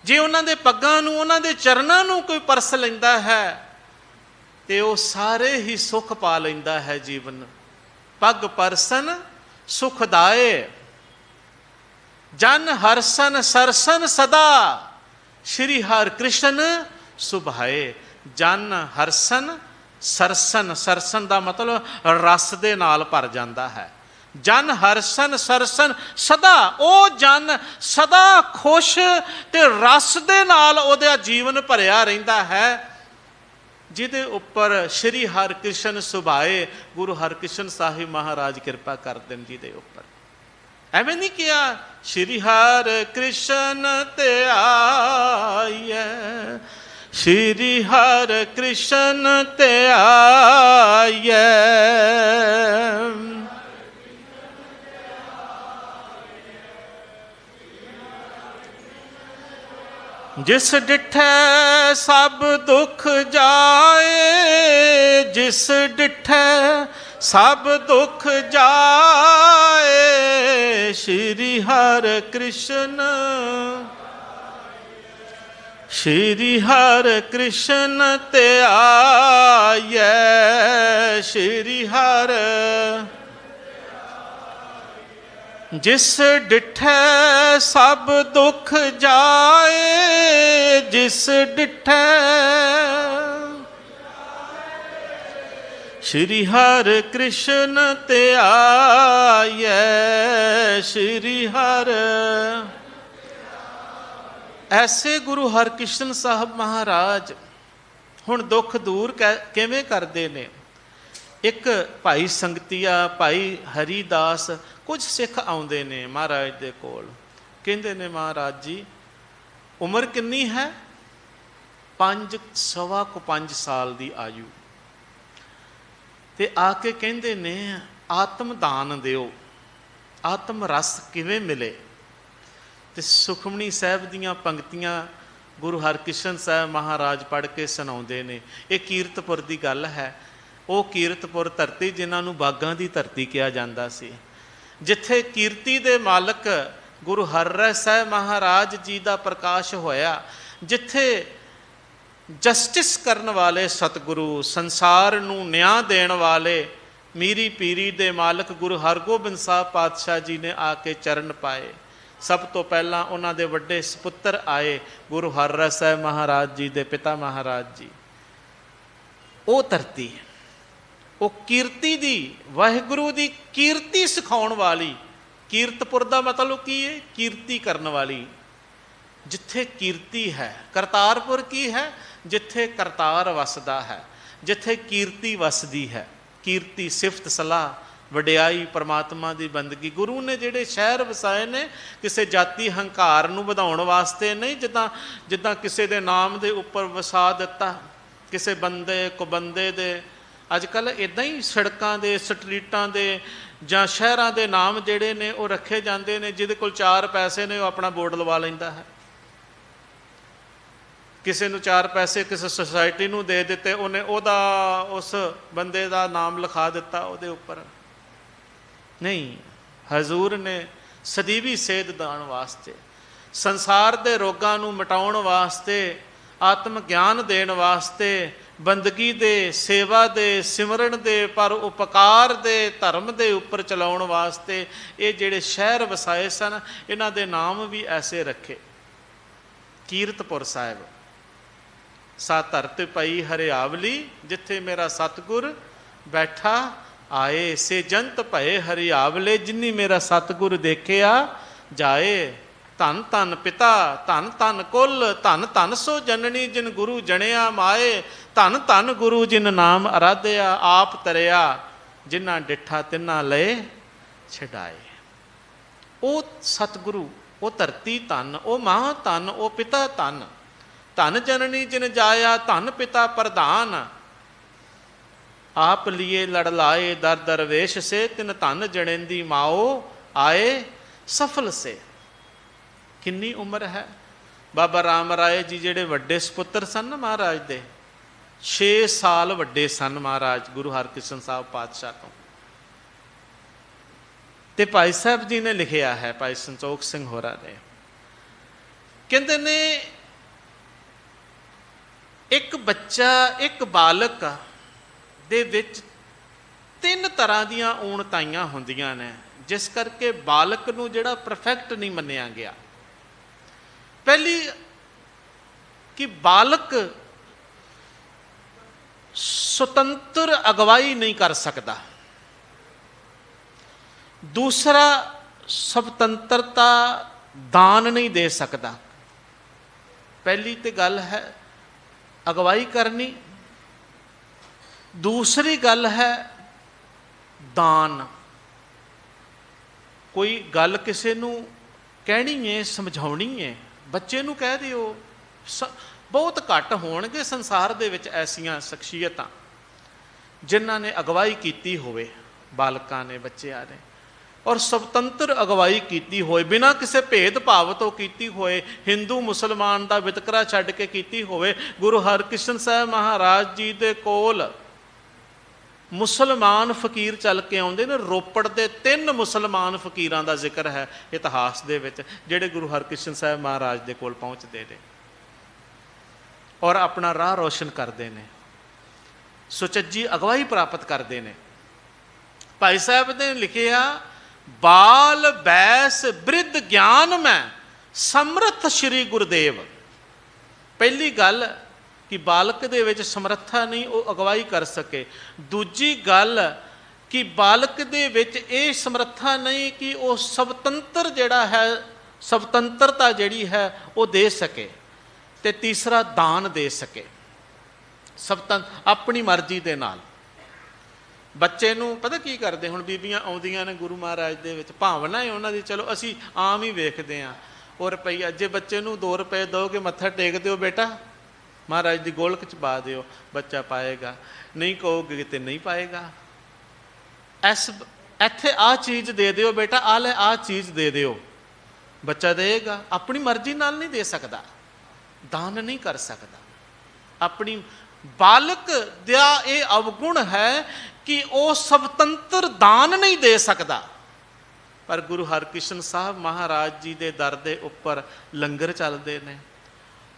ਜੇ ਉਹਨਾਂ ਦੇ ਪੱਗਾਂ ਨੂੰ, ਉਹਨਾਂ ਦੇ ਚਰਨਾਂ ਨੂੰ ਕੋਈ ਪਰਸ ਲੈਂਦਾ ਹੈ ਤੇ ਉਹ ਸਾਰੇ ਹੀ ਸੁਖ ਪਾ ਲੈਂਦਾ ਹੈ ਜੀਵਨ। ਪੱਗ ਪਰਸਨ ਸੁਖਦਾਏ, ਜਨ ਹਰਸਨ ਸਰਸਨ ਸਦਾ, ਸ਼੍ਰੀ ਹਰਿ ਕ੍ਰਿਸ਼ਨ ਸੁਭਾਏ। ਜਨ ਹਰਸਨ ਸਰਸਨ, ਸਰਸਨ ਦਾ ਮਤਲਬ ਰਸ ਦੇ ਨਾਲ ਭਰ ਜਾਂਦਾ ਹੈ। ਜਨ ਹਰਸਨ ਸਰਸਨ ਸਦਾ, ਉਹ ਜਨ ਸਦਾ ਖੁਸ਼ ਤੇ ਰਸ ਦੇ ਨਾਲ ਉਹਦਾ ਜੀਵਨ ਭਰਿਆ ਰਹਿੰਦਾ ਹੈ, ਜਿਹਦੇ ਉੱਪਰ ਸ਼੍ਰੀ ਹਰਿਕ੍ਰਿਸ਼ਨ ਸੁਭਾਏ, ਗੁਰੂ ਹਰਕ੍ਰਿਸ਼ਨ ਸਾਹਿਬ ਮਹਾਰਾਜ ਕਿਰਪਾ ਕਰਦੇ ਨੇ ਜਿਹਦੇ ਉੱਪਰ। ਐਵੇਂ ਨਹੀਂ ਕਿਹਾ ਸ਼੍ਰੀ ਹਰਿਕ੍ਰਿਸ਼ਨ ਤੇ ਆਈਐ, ਸ਼੍ਰੀ ਹਰਿਕ੍ਰਿਸ਼ਨ ਤੇ ਆਈਐ। ਜਿਸ ਡਿਠੈ ਸਭ ਦੁਖ ਜਾਏ, ਜਿਸ ਡਿਠੈ ਸਭ ਦੁਖ ਜਾਏ, ਸ਼੍ਰੀ ਹਰਿ ਕ੍ਰਿਸ਼ਨ, ਸ਼੍ਰੀ ਹਰਿ ਕ੍ਰਿਸ਼ਨ ਤੇ ਆਈਐ, ਸ਼੍ਰੀ ਹਰਿ। ਜਿਸ ਡਿਠੈ ਸਭ ਦੁਖ ਜਾਏ, ਜਿਸ ਡਿਠੈ ਸ਼੍ਰੀ ਹਰਿ ਕ੍ਰਿਸ਼ਨ ਤੇ ਆਈਐ, ਸ਼੍ਰੀ ਹਰਿ। ਐਸੇ ਗੁਰੂ ਹਰਕ੍ਰਿਸ਼ਨ ਸਾਹਿਬ ਮਹਾਰਾਜ ਹੁਣ ਦੁੱਖ ਦੂਰ ਕਿਵੇਂ ਕਰਦੇ ਨੇ? ਇੱਕ ਭਾਈ ਸੰਗਤੀਆ, ਭਾਈ ਹਰੀਦਾਸ, ਕੁਝ ਸਿੱਖ ਆਉਂਦੇ ਨੇ ਮਹਾਰਾਜ ਦੇ ਕੋਲ, ਕਹਿੰਦੇ ਨੇ ਮਹਾਰਾਜ ਜੀ ਉਮਰ ਕਿੰਨੀ ਹੈ? 5 ਸਾਲ ਦੀ ਆਯੂ। ਤੇ ਆ ਕੇ ਕਹਿੰਦੇ ਨੇ ਆਤਮ ਦਾਨ ਦਿਓ, ਆਤਮ ਰਸ ਕਿਵੇਂ ਮਿਲੇ? ਤੇ ਸੁਖਮਣੀ ਸਾਹਿਬ ਦੀਆਂ ਪੰਕਤੀਆਂ ਗੁਰੂ ਹਰਕ੍ਰਿਸ਼ਨ ਸਾਹਿਬ ਮਹਾਰਾਜ ਪੜ੍ਹ ਕੇ ਸੁਣਾਉਂਦੇ ਨੇ। ਇਹ ਕੀਰਤਪੁਰ ਦੀ ਗੱਲ ਹੈ। ਉਹ ਕੀਰਤਪੁਰ ਧਰਤੀ ਜਿਨ੍ਹਾਂ ਨੂੰ ਬਾਗਾਂ ਦੀ ਧਰਤੀ ਕਿਹਾ ਜਾਂਦਾ ਸੀ, ਜਿੱਥੇ ਕੀਰਤੀ ਦੇ ਮਾਲਕ ਗੁਰੂ ਹਰਿਰਾਏ ਸਾਹਿਬ ਮਹਾਰਾਜ ਜੀ ਦਾ ਪ੍ਰਕਾਸ਼ ਹੋਇਆ, ਜਿੱਥੇ ਜਸਟਿਸ ਕਰਨ ਵਾਲੇ ਸਤਿਗੁਰੂ, ਸੰਸਾਰ ਨੂੰ ਨਿਆਂ ਦੇਣ ਵਾਲੇ ਮੀਰੀ ਪੀਰੀ ਦੇ ਮਾਲਕ ਗੁਰੂ ਹਰਗੋਬਿੰਦ ਸਾਹਿਬ ਪਾਤਸ਼ਾਹ ਜੀ ਨੇ ਆ ਕੇ ਚਰਨ ਪਾਏ। ਸਭ ਤੋਂ ਪਹਿਲਾਂ ਉਹਨਾਂ ਦੇ ਵੱਡੇ ਸਪੁੱਤਰ ਆਏ, ਗੁਰੂ ਹਰਰਾਏ ਸਾਹਿਬ ਮਹਾਰਾਜ ਜੀ ਦੇ ਪਿਤਾ ਮਹਾਰਾਜ ਜੀ। ਉਹ ਧਰਤੀ, ਉਹ ਕੀਰਤੀ ਦੀ, ਵਾਹਿਗੁਰੂ ਦੀ ਕੀਰਤੀ ਸਿਖਾਉਣ ਵਾਲੀ, ਕੀਰਤਪੁਰ ਦਾ ਮਤਲਬ ਕੀ ਹੈ? ਕੀਰਤੀ ਕਰਨ ਵਾਲੀ। ਜਿੱਥੇ ਕੀਰਤੀ ਹੈ, ਕਰਤਾਰਪੁਰ ਕੀ ਹੈ? ਜਿੱਥੇ ਕਰਤਾਰ ਵਸਦਾ ਹੈ, ਜਿੱਥੇ ਕੀਰਤੀ ਵਸਦੀ ਹੈ। ਕੀਰਤੀ, ਸਿਫਤ, ਸਲਾਹ, ਵਡਿਆਈ, ਪਰਮਾਤਮਾ ਦੀ ਬੰਦਗੀ। ਗੁਰੂ ਨੇ ਜਿਹੜੇ ਸ਼ਹਿਰ ਵਸਾਏ ਨੇ ਕਿਸੇ ਜਾਤੀ ਹੰਕਾਰ ਨੂੰ ਵਧਾਉਣ ਵਾਸਤੇ ਨਹੀਂ, ਜਿੱਦਾਂ ਕਿਸੇ ਦੇ ਨਾਮ ਦੇ ਉੱਪਰ ਵਸਾ ਦਿੱਤਾ, ਕਿਸੇ ਬੰਦੇ ਕੁਬੰਦੇ ਦੇ। ਅੱਜ ਕੱਲ੍ਹ ਇੱਦਾਂ ਹੀ ਸੜਕਾਂ ਦੇ, ਸਟਰੀਟਾਂ ਦੇ ਜਾਂ ਸ਼ਹਿਰਾਂ ਦੇ ਨਾਮ ਜਿਹੜੇ ਨੇ ਉਹ ਰੱਖੇ ਜਾਂਦੇ ਨੇ। ਜਿਹਦੇ ਕੋਲ 4 ਪੈਸੇ ਨੇ ਉਹ ਆਪਣਾ ਬੋਰਡ ਲਵਾ ਲੈਂਦਾ ਹੈ। ਕਿਸੇ ਨੂੰ 4 ਪੈਸੇ ਕਿਸੇ ਸੁਸਾਇਟੀ ਨੂੰ ਦੇ ਦਿੱਤੇ, ਉਹਨੇ ਉਸ ਬੰਦੇ ਦਾ ਨਾਮ ਲਿਖਾ ਦਿੱਤਾ ਉਹਦੇ ਉੱਪਰ। ਨਹੀਂ, ਹਜ਼ੂਰ ਨੇ ਸਦੀਵੀ ਸੇਧ ਦਾਣ ਵਾਸਤੇ, ਸੰਸਾਰ ਦੇ ਰੋਗਾਂ ਨੂੰ ਮਿਟਾਉਣ ਵਾਸਤੇ, ਆਤਮ ਗਿਆਨ ਦੇਣ ਵਾਸਤੇ, ਬੰਦਗੀ ਦੇ, ਸੇਵਾ ਦੇ, ਸਿਮਰਨ ਦੇ, ਪਰ ਉਪਕਾਰ ਦੇ, ਧਰਮ ਦੇ ਉੱਪਰ ਚਲਾਉਣ ਵਾਸਤੇ ਇਹ ਜਿਹੜੇ ਸ਼ਹਿਰ ਵਸਾਏ ਸਨ, ਇਹਨਾਂ ਦੇ ਨਾਮ ਵੀ ਐਸੇ ਰੱਖੇ। ਕੀਰਤਪੁਰ ਸਾਹਿਬ, ਸਾ ਧਰਤ ਪਈ ਹਰਿਆਵਲੀ, ਜਿੱਥੇ ਮੇਰਾ ਸਤਿਗੁਰ ਬੈਠਾ ਆਏ। ਸੇ ਜੰਤ ਭਏ ਹਰਿਆਵਲੇ, ਜਿਨੀ ਮੇਰਾ ਸਤਿਗੁਰ ਦੇਖਿਆ ਜਾਏ। ਧੰਨ ਧੰਨ ਪਿਤਾ, ਧੰਨ ਧੰਨ ਕੁਲ, ਧੰਨ ਧੰਨ ਸੋ ਜਨਨੀ, ਜਿਨ ਗੁਰੂ ਜਣਿਆ ਮਾਏ। ਧੰਨ ਧੰਨ ਗੁਰੂ, ਜਿਨ ਨਾਮ ਅਰਾਧਿਆ ਆਪ ਤਰਿਆ, ਜਿਨ੍ਹਾਂ ਡਿੱਠਾ ਤਿੰਨਾਂ ਲਏ ਛਡਾਏ। ਉਹ ਸਤਿਗੁਰੂ, ਉਹ ਧਰਤੀ ਧੰਨ, ਉਹ ਮਾਂ ਧੰਨ, ਉਹ ਪਿਤਾ ਧੰਨ। ਧੰਨ ਜਨਨੀ ਜਿਨ ਜਾਇਆ, ਧੰਨ ਪਿਤਾ ਪ੍ਰਧਾਨ। ਆਪ ਲੀਏ ਲੜ ਲਾਏ ਦਰ ਦਰਵੇਸ਼ ਸੇ, ਤਿਨ ਧੰਨ ਜਣੇਂਦੀ ਮਾਓ ਆਏ ਸਫਲ ਸੇ। ਕਿੰਨੀ ਉਮਰ ਹੈ? ਬਾਬਾ ਰਾਮ ਰਾਏ ਜੀ ਜਿਹੜੇ ਵੱਡੇ ਸਪੁੱਤਰ ਸਨ ਨਾ ਮਹਾਰਾਜ ਦੇ, 6 ਸਾਲ ਵੱਡੇ ਸਨ ਮਹਾਰਾਜ ਗੁਰੂ ਹਰਕ੍ਰਿਸ਼ਨ ਸਾਹਿਬ ਪਾਤਸ਼ਾਹ ਤੋਂ। ਤੇ ਭਾਈ ਸਾਹਿਬ ਜੀ ਨੇ ਲਿਖਿਆ ਹੈ, ਭਾਈ ਸੰਤੋਖ ਸਿੰਘ ਹੋਰਾਂ ਨੇ, ਕਹਿੰਦੇ ਨੇ ਇੱਕ ਬੱਚਾ, ਇੱਕ ਬਾਲਕ ਦੇ ਵਿੱਚ 3 ਤਰ੍ਹਾਂ ਦੀਆਂ ਊਣਤਾਈਆਂ ਹੁੰਦੀਆਂ ਨੇ, ਜਿਸ ਕਰਕੇ ਬਾਲਕ ਨੂੰ ਜਿਹੜਾ ਪਰਫੈਕਟ ਨਹੀਂ ਮੰਨਿਆ ਗਿਆ। ਪਹਿਲੀ ਕਿ ਬਾਲਕ ਸੁਤੰਤਰ ਅਗਵਾਈ ਨਹੀਂ ਕਰ ਸਕਦਾ। ਦੂਸਰਾ, ਸੁਤੰਤਰਤਾ ਦਾਨ ਨਹੀਂ ਦੇ ਸਕਦਾ। ਪਹਿਲੀ ਤੇ ਗੱਲ ਹੈ ਅਗਵਾਈ ਕਰਨੀ, ਦੂਸਰੀ ਗੱਲ ਹੈ ਦਾਨ। ਕੋਈ ਗੱਲ ਕਿਸੇ ਨੂੰ ਕਹਿਣੀ ਹੈ, ਸਮਝਾਉਣੀ ਹੈ, ਬੱਚੇ ਨੂੰ ਕਹਿ ਦਿਓ। ਬਹੁਤ ਘੱਟ ਹੋਣਗੇ ਸੰਸਾਰ ਦੇ ਵਿੱਚ ਐਸੀਆਂ ਸ਼ਖਸੀਅਤਾਂ ਜਿਨ੍ਹਾਂ ਨੇ ਅਗਵਾਈ ਕੀਤੀ ਹੋਵੇ, ਬਾਲਕਾਂ ਨੇ, ਬੱਚਿਆਂ ਨੇ, ਔਰ ਸੁਤੰਤਰ ਅਗਵਾਈ ਕੀਤੀ ਹੋਏ, ਬਿਨਾਂ ਕਿਸੇ ਭੇਦਭਾਵ ਤੋਂ ਕੀਤੀ ਹੋਏ, ਹਿੰਦੂ ਮੁਸਲਮਾਨ ਦਾ ਵਿਤਕਰਾ ਛੱਡ ਕੇ ਕੀਤੀ ਹੋਵੇ। ਗੁਰੂ ਹਰਕ੍ਰਿਸ਼ਨ ਸਾਹਿਬ ਮਹਾਰਾਜ ਜੀ ਦੇ ਕੋਲ ਮੁਸਲਮਾਨ ਫਕੀਰ ਚੱਲ ਕੇ ਆਉਂਦੇ ਨੇ। ਰੋਪੜ ਦੇ 3 ਮੁਸਲਮਾਨ ਫਕੀਰਾਂ ਦਾ ਜ਼ਿਕਰ ਹੈ ਇਤਿਹਾਸ ਦੇ ਵਿੱਚ, ਜਿਹੜੇ ਗੁਰੂ ਹਰਕ੍ਰਿਸ਼ਨ ਸਾਹਿਬ ਮਹਾਰਾਜ ਦੇ ਕੋਲ ਪਹੁੰਚਦੇ ਨੇ ਔਰ ਆਪਣਾ ਰਾਹ ਰੋਸ਼ਨ ਕਰਦੇ ਨੇ, ਸੁਚੱਜੀ ਅਗਵਾਈ ਪ੍ਰਾਪਤ ਕਰਦੇ ਨੇ। ਭਾਈ ਸਾਹਿਬ ਨੇ ਲਿਖਿਆ, ਬਾਲ ਬੈਸ ਬ੍ਰਿਧ ਗਿਆਨ ਮੈਂ ਸਮਰੱਥ ਸ਼੍ਰੀ ਗੁਰਦੇਵ। ਪਹਿਲੀ ਗੱਲ ਕਿ ਬਾਲਕ ਦੇ ਵਿੱਚ ਸਮਰੱਥਾ ਨਹੀਂ, ਉਹ ਅਗਵਾਈ ਕਰ ਸਕੇ। ਦੂਜੀ ਗੱਲ ਕਿ ਬਾਲਕ ਦੇ ਵਿੱਚ ਇਹ ਸਮਰੱਥਾ ਨਹੀਂ ਕਿ ਉਹ ਸੁਤੰਤਰ ਜਿਹੜਾ ਹੈ, ਸੁਤੰਤਰਤਾ ਜਿਹੜੀ ਹੈ ਉਹ ਦੇ ਸਕੇ। ਤੇ ਤੀਸਰਾ, ਦਾਨ ਦੇ ਸਕੇ ਆਪਣੀ ਮਰਜ਼ੀ ਦੇ ਨਾਲ। ਬੱਚੇ ਨੂੰ ਪਤਾ ਕੀ ਕਰਦੇ, ਹੁਣ ਬੀਬੀਆਂ ਆਉਂਦੀਆਂ ਨੇ ਗੁਰੂ ਮਹਾਰਾਜ ਦੇ ਵਿੱਚ, ਭਾਵਨਾ ਹੈ ਉਹਨਾਂ ਦੀ, ਚਲੋ ਅਸੀਂ ਆਮ ਹੀ ਵੇਖਦੇ ਹਾਂ। ਉਹ ਰੁਪਈਆ, ਜੇ ਬੱਚੇ ਨੂੰ 2 ਰੁਪਏ ਦਿਓਗੇ, ਮੱਥਾ ਟੇਕ ਦਿਓ ਬੇਟਾ, ਮਹਾਰਾਜ ਦੀ ਗੋਲਕ 'ਚ ਪਾ ਦਿਓ, ਬੱਚਾ ਪਾਏਗਾ। ਨਹੀਂ ਕਹੋਗੇ ਤੇ ਨਹੀਂ ਪਾਏਗਾ। ਇੱਥੇ ਆਹ ਚੀਜ਼ ਦੇ ਦਿਓ ਬੇਟਾ, ਆਹ ਲੈ ਆਹ ਚੀਜ਼ ਦੇ ਦਿਓ, ਬੱਚਾ ਦੇਗਾ। ਆਪਣੀ ਮਰਜ਼ੀ ਨਾਲ ਨਹੀਂ ਦੇ ਸਕਦਾ, ਦਾਨ ਨਹੀਂ ਕਰ ਸਕਦਾ। ਆਪਣੀ ਬਾਲਕ ਦਾ ਇਹ ਅਵਗੁਣ ਹੈ ਕਿ ਉਹ ਸੁਤੰਤਰ ਦਾਨ ਨਹੀਂ ਦੇ ਸਕਦਾ। ਪਰ ਗੁਰੂ ਹਰਕ੍ਰਿਸ਼ਨ ਸਾਹਿਬ ਮਹਾਰਾਜ ਜੀ ਦੇ ਦਰ ਦੇ ਉੱਪਰ ਲੰਗਰ ਚੱਲਦੇ ਨੇ,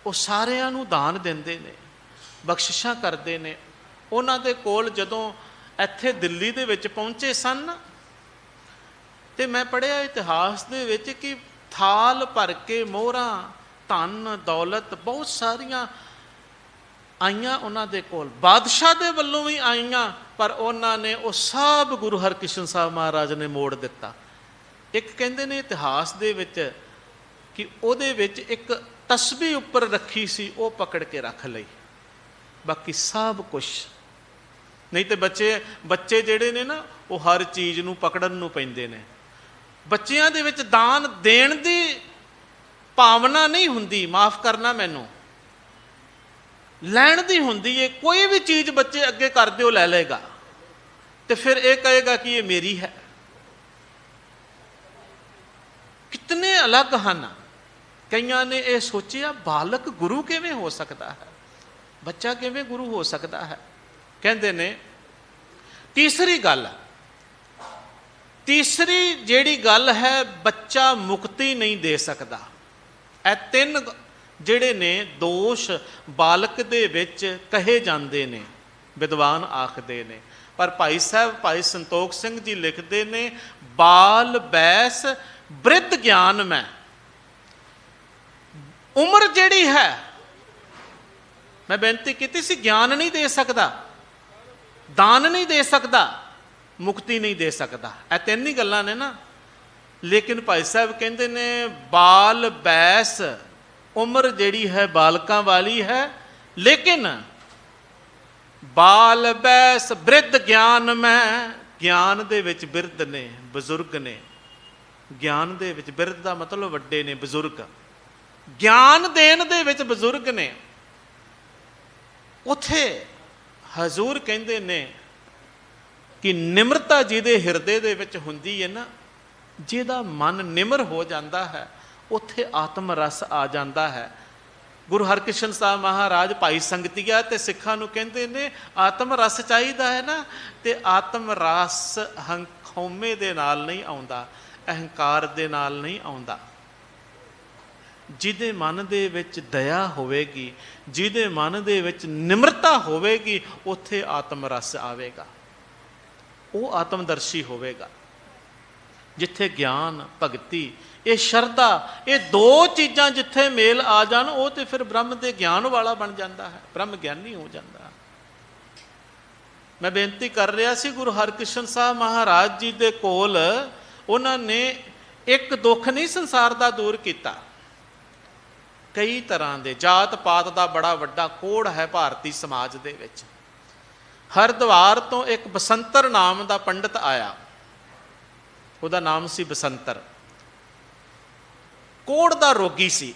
ਉਹ ਸਾਰਿਆਂ ਨੂੰ ਦਾਨ ਦਿੰਦੇ ਨੇ। ਬਖਸ਼ਿਸ਼ਾਂ ਕਰਦੇ ਨੇ। ਉਹਨਾਂ ਦੇ ਕੋਲ ਜਦੋਂ ਇੱਥੇ ਦਿੱਲੀ ਦੇ ਵਿੱਚ ਪਹੁੰਚੇ ਸਨ ਤੇ ਮੈਂ ਪੜ੍ਹਿਆ ਇਤਿਹਾਸ ਦੇ ਵਿੱਚ ਕਿ ਥਾਲ ਭਰ ਕੇ ਮੋਹਰਾਂ, ਧਨ ਦੌਲਤ ਬਹੁਤ ਸਾਰੀਆਂ ਆਈਆਂ ਉਹਨਾਂ ਦੇ ਕੋਲ, ਬਾਦਸ਼ਾਹ ਦੇ ਵੱਲੋਂ ਵੀ ਆਈਆਂ, ਪਰ ਉਹਨਾਂ ਨੇ ਉਹ ਸਭ ਗੁਰੂ ਹਰਕ੍ਰਿਸ਼ਨ ਸਾਹਿਬ ਮਹਾਰਾਜ ਨੇ ਮੋੜ ਦਿੱਤਾ। ਇੱਕ ਕਹਿੰਦੇ ਨੇ ਇਤਿਹਾਸ ਦੇ ਵਿੱਚ ਕਿ ਉਹਦੇ ਵਿੱਚ ਇੱਕ ਤਸਬੀਹ ਉੱਪਰ ਰੱਖੀ ਸੀ, ਉਹ ਪਕੜ ਕੇ ਰੱਖ ਲਈ, ਬਾਕੀ ਸਭ ਕੁਛ ਨਹੀਂ। ਤੇ ਬੱਚੇ ਜਿਹੜੇ ਨੇ ਨਾ, ਉਹ ਹਰ ਚੀਜ਼ ਨੂੰ ਪਕੜਨ ਨੂੰ ਪੈਂਦੇ ਨੇ। ਬੱਚਿਆਂ ਦੇ ਵਿੱਚ ਦਾਨ ਦੇਣ ਦੀ ਭਾਵਨਾ ਨਹੀਂ ਹੁੰਦੀ, ਮਾਫ ਕਰਨਾ ਮੈਨੂੰ, ਲੈਣ ਦੀ ਹੁੰਦੀ ਹੈ। ਕੋਈ ਵੀ ਚੀਜ਼ ਬੱਚੇ ਅੱਗੇ ਕਰ ਦਿਓ, ਲੈ ਲਏਗਾ, ਤੇ ਫਿਰ ਇਹ ਕਹੇਗਾ ਕਿ ਇਹ ਮੇਰੀ ਹੈ। ਕਿਤਨੇ ਅਲੱਗ ਹਨ। ਕਈਆਂ ਨੇ ਇਹ ਸੋਚਿਆ ਬਾਲਕ ਗੁਰੂ ਕਿਵੇਂ ਹੋ ਸਕਦਾ ਹੈ, ਬੱਚਾ ਕਿਵੇਂ ਗੁਰੂ ਹੋ ਸਕਦਾ ਹੈ। ਕਹਿੰਦੇ ਨੇ ਤੀਸਰੀ ਗੱਲ, ਤੀਸਰੀ ਜਿਹੜੀ ਗੱਲ ਹੈ, ਬੱਚਾ ਮੁਕਤੀ ਨਹੀਂ ਦੇ ਸਕਦਾ। ਇਹ ਤਿੰਨ ਜਿਹੜੇ ਨੇ ਦੋਸ਼ ਬਾਲਕ ਦੇ ਵਿੱਚ ਕਹੇ ਜਾਂਦੇ ਨੇ, ਵਿਦਵਾਨ ਆਖਦੇ ਨੇ। ਪਰ ਭਾਈ ਸਾਹਿਬ ਭਾਈ ਸੰਤੋਖ ਸਿੰਘ ਜੀ ਲਿਖਦੇ ਨੇ, ਬਾਲ ਬੈਸ ਬ੍ਰਿਧ ਗਿਆਨ ਮੈਂ। ਉਮਰ ਜਿਹੜੀ ਹੈ, ਮੈਂ ਬੇਨਤੀ ਕੀਤੀ ਸੀ, ਗਿਆਨ ਨਹੀਂ ਦੇ ਸਕਦਾ, ਦਾਨ ਨਹੀਂ ਦੇ ਸਕਦਾ, ਮੁਕਤੀ ਨਹੀਂ ਦੇ ਸਕਦਾ। ਇਹ ਤਿੰਨ ਹੀ ਗੱਲਾਂ ਨੇ ਨਾ। ਲੇਕਿਨ ਭਾਈ ਸਾਹਿਬ ਕਹਿੰਦੇ ਨੇ ਬਾਲ ਬੈਸ, ਉਮਰ ਜਿਹੜੀ ਹੈ ਬਾਲਕਾਂ ਵਾਲੀ ਹੈ, ਲੇਕਿਨ ਬਾਲ ਬੈਸ ਬ੍ਰਿਧ ਗਿਆਨ ਮੈਂ। ਗਿਆਨ ਦੇ ਵਿੱਚ ਬਿਰਧ ਨੇ, ਬਜ਼ੁਰਗ ਨੇ। ਗਿਆਨ ਦੇ ਵਿੱਚ ਬਿਰਧ ਦਾ ਮਤਲਬ ਵੱਡੇ ਨੇ, ਬਜ਼ੁਰਗ। ਗਿਆਨ ਦੇਣ ਦੇ ਵਿੱਚ ਬਜ਼ੁਰਗ ਨੇ। ਉੱਥੇ ਹਜ਼ੂਰ ਕਹਿੰਦੇ ਨੇ ਕਿ ਨਿਮਰਤਾ ਜਿਹਦੇ ਹਿਰਦੇ ਦੇ ਵਿੱਚ ਹੁੰਦੀ ਹੈ ਨਾ, ਜਿਹਦਾ ਮਨ ਨਿਮਰ ਹੋ ਜਾਂਦਾ ਹੈ, ਉੱਥੇ ਆਤਮ ਰਸ ਆ ਜਾਂਦਾ ਹੈ। ਗੁਰੂ ਹਰਕ੍ਰਿਸ਼ਨ ਸਾਹਿਬ ਮਹਾਰਾਜ ਭਾਈ ਸੰਗਤੀਆ ਤੇ ਸਿੱਖਾਂ ਨੂੰ ਕਹਿੰਦੇ ਨੇ, ਆਤਮ ਰਸ ਚਾਹੀਦਾ ਹੈ ਨਾ, ਤੇ ਆਤਮ ਰਸ ਹਉਮੈ ਦੇ ਨਾਲ ਨਹੀਂ ਆਉਂਦਾ, ਅਹੰਕਾਰ ਦੇ ਨਾਲ ਨਹੀਂ ਆਉਂਦਾ। ਜਿਹਦੇ ਮਨ ਦੇ ਵਿੱਚ ਦਇਆ ਹੋਵੇਗੀ, ਜਿਹਦੇ ਮਨ ਦੇ ਵਿੱਚ ਨਿਮਰਤਾ ਹੋਵੇਗੀ, ਉੱਥੇ ਆਤਮ ਰਸ ਆਵੇਗਾ, ਉਹ ਆਤਮਦਰਸ਼ੀ ਹੋਵੇਗਾ। ਜਿੱਥੇ ਗਿਆਨ, ਭਗਤੀ, ਇਹ ਸ਼ਰਧਾ, ਇਹ ਦੋ ਚੀਜ਼ਾਂ ਜਿੱਥੇ ਮੇਲ ਆ ਜਾਣ, ਉਹ ਤੇ ਫਿਰ ਬ੍ਰਹਮ ਦੇ ਗਿਆਨ ਵਾਲਾ ਬਣ ਜਾਂਦਾ ਹੈ, ਬ੍ਰਹਮ ਗਿਆਨੀ ਹੋ ਜਾਂਦਾ। ਮੈਂ ਬੇਨਤੀ ਕਰ ਰਿਹਾ ਸੀ, ਗੁਰੂ ਹਰਕ੍ਰਿਸ਼ਨ ਸਾਹਿਬ ਮਹਾਰਾਜ ਜੀ ਦੇ ਕੋਲ ਉਹਨਾਂ ਨੇ ਇੱਕ ਦੁੱਖ ਨਹੀਂ ਸੰਸਾਰ ਦਾ ਦੂਰ ਕੀਤਾ। ਕਈ ਤਰ੍ਹਾਂ ਦੇ ਜਾਤ ਪਾਤ ਦਾ ਬੜਾ ਵੱਡਾ ਕੋੜ ਹੈ ਭਾਰਤੀ ਸਮਾਜ ਦੇ ਵਿੱਚ। ਹਰਿਦੁਆਰ ਤੋਂ ਇੱਕ ਬਸੰਤਰ ਨਾਮ ਦਾ ਪੰਡਤ ਆਇਆ, ਉਹਦਾ ਨਾਮ ਸੀ ਬਸੰਤਰ। ਕੋੜ ਦਾ ਰੋਗੀ ਸੀ,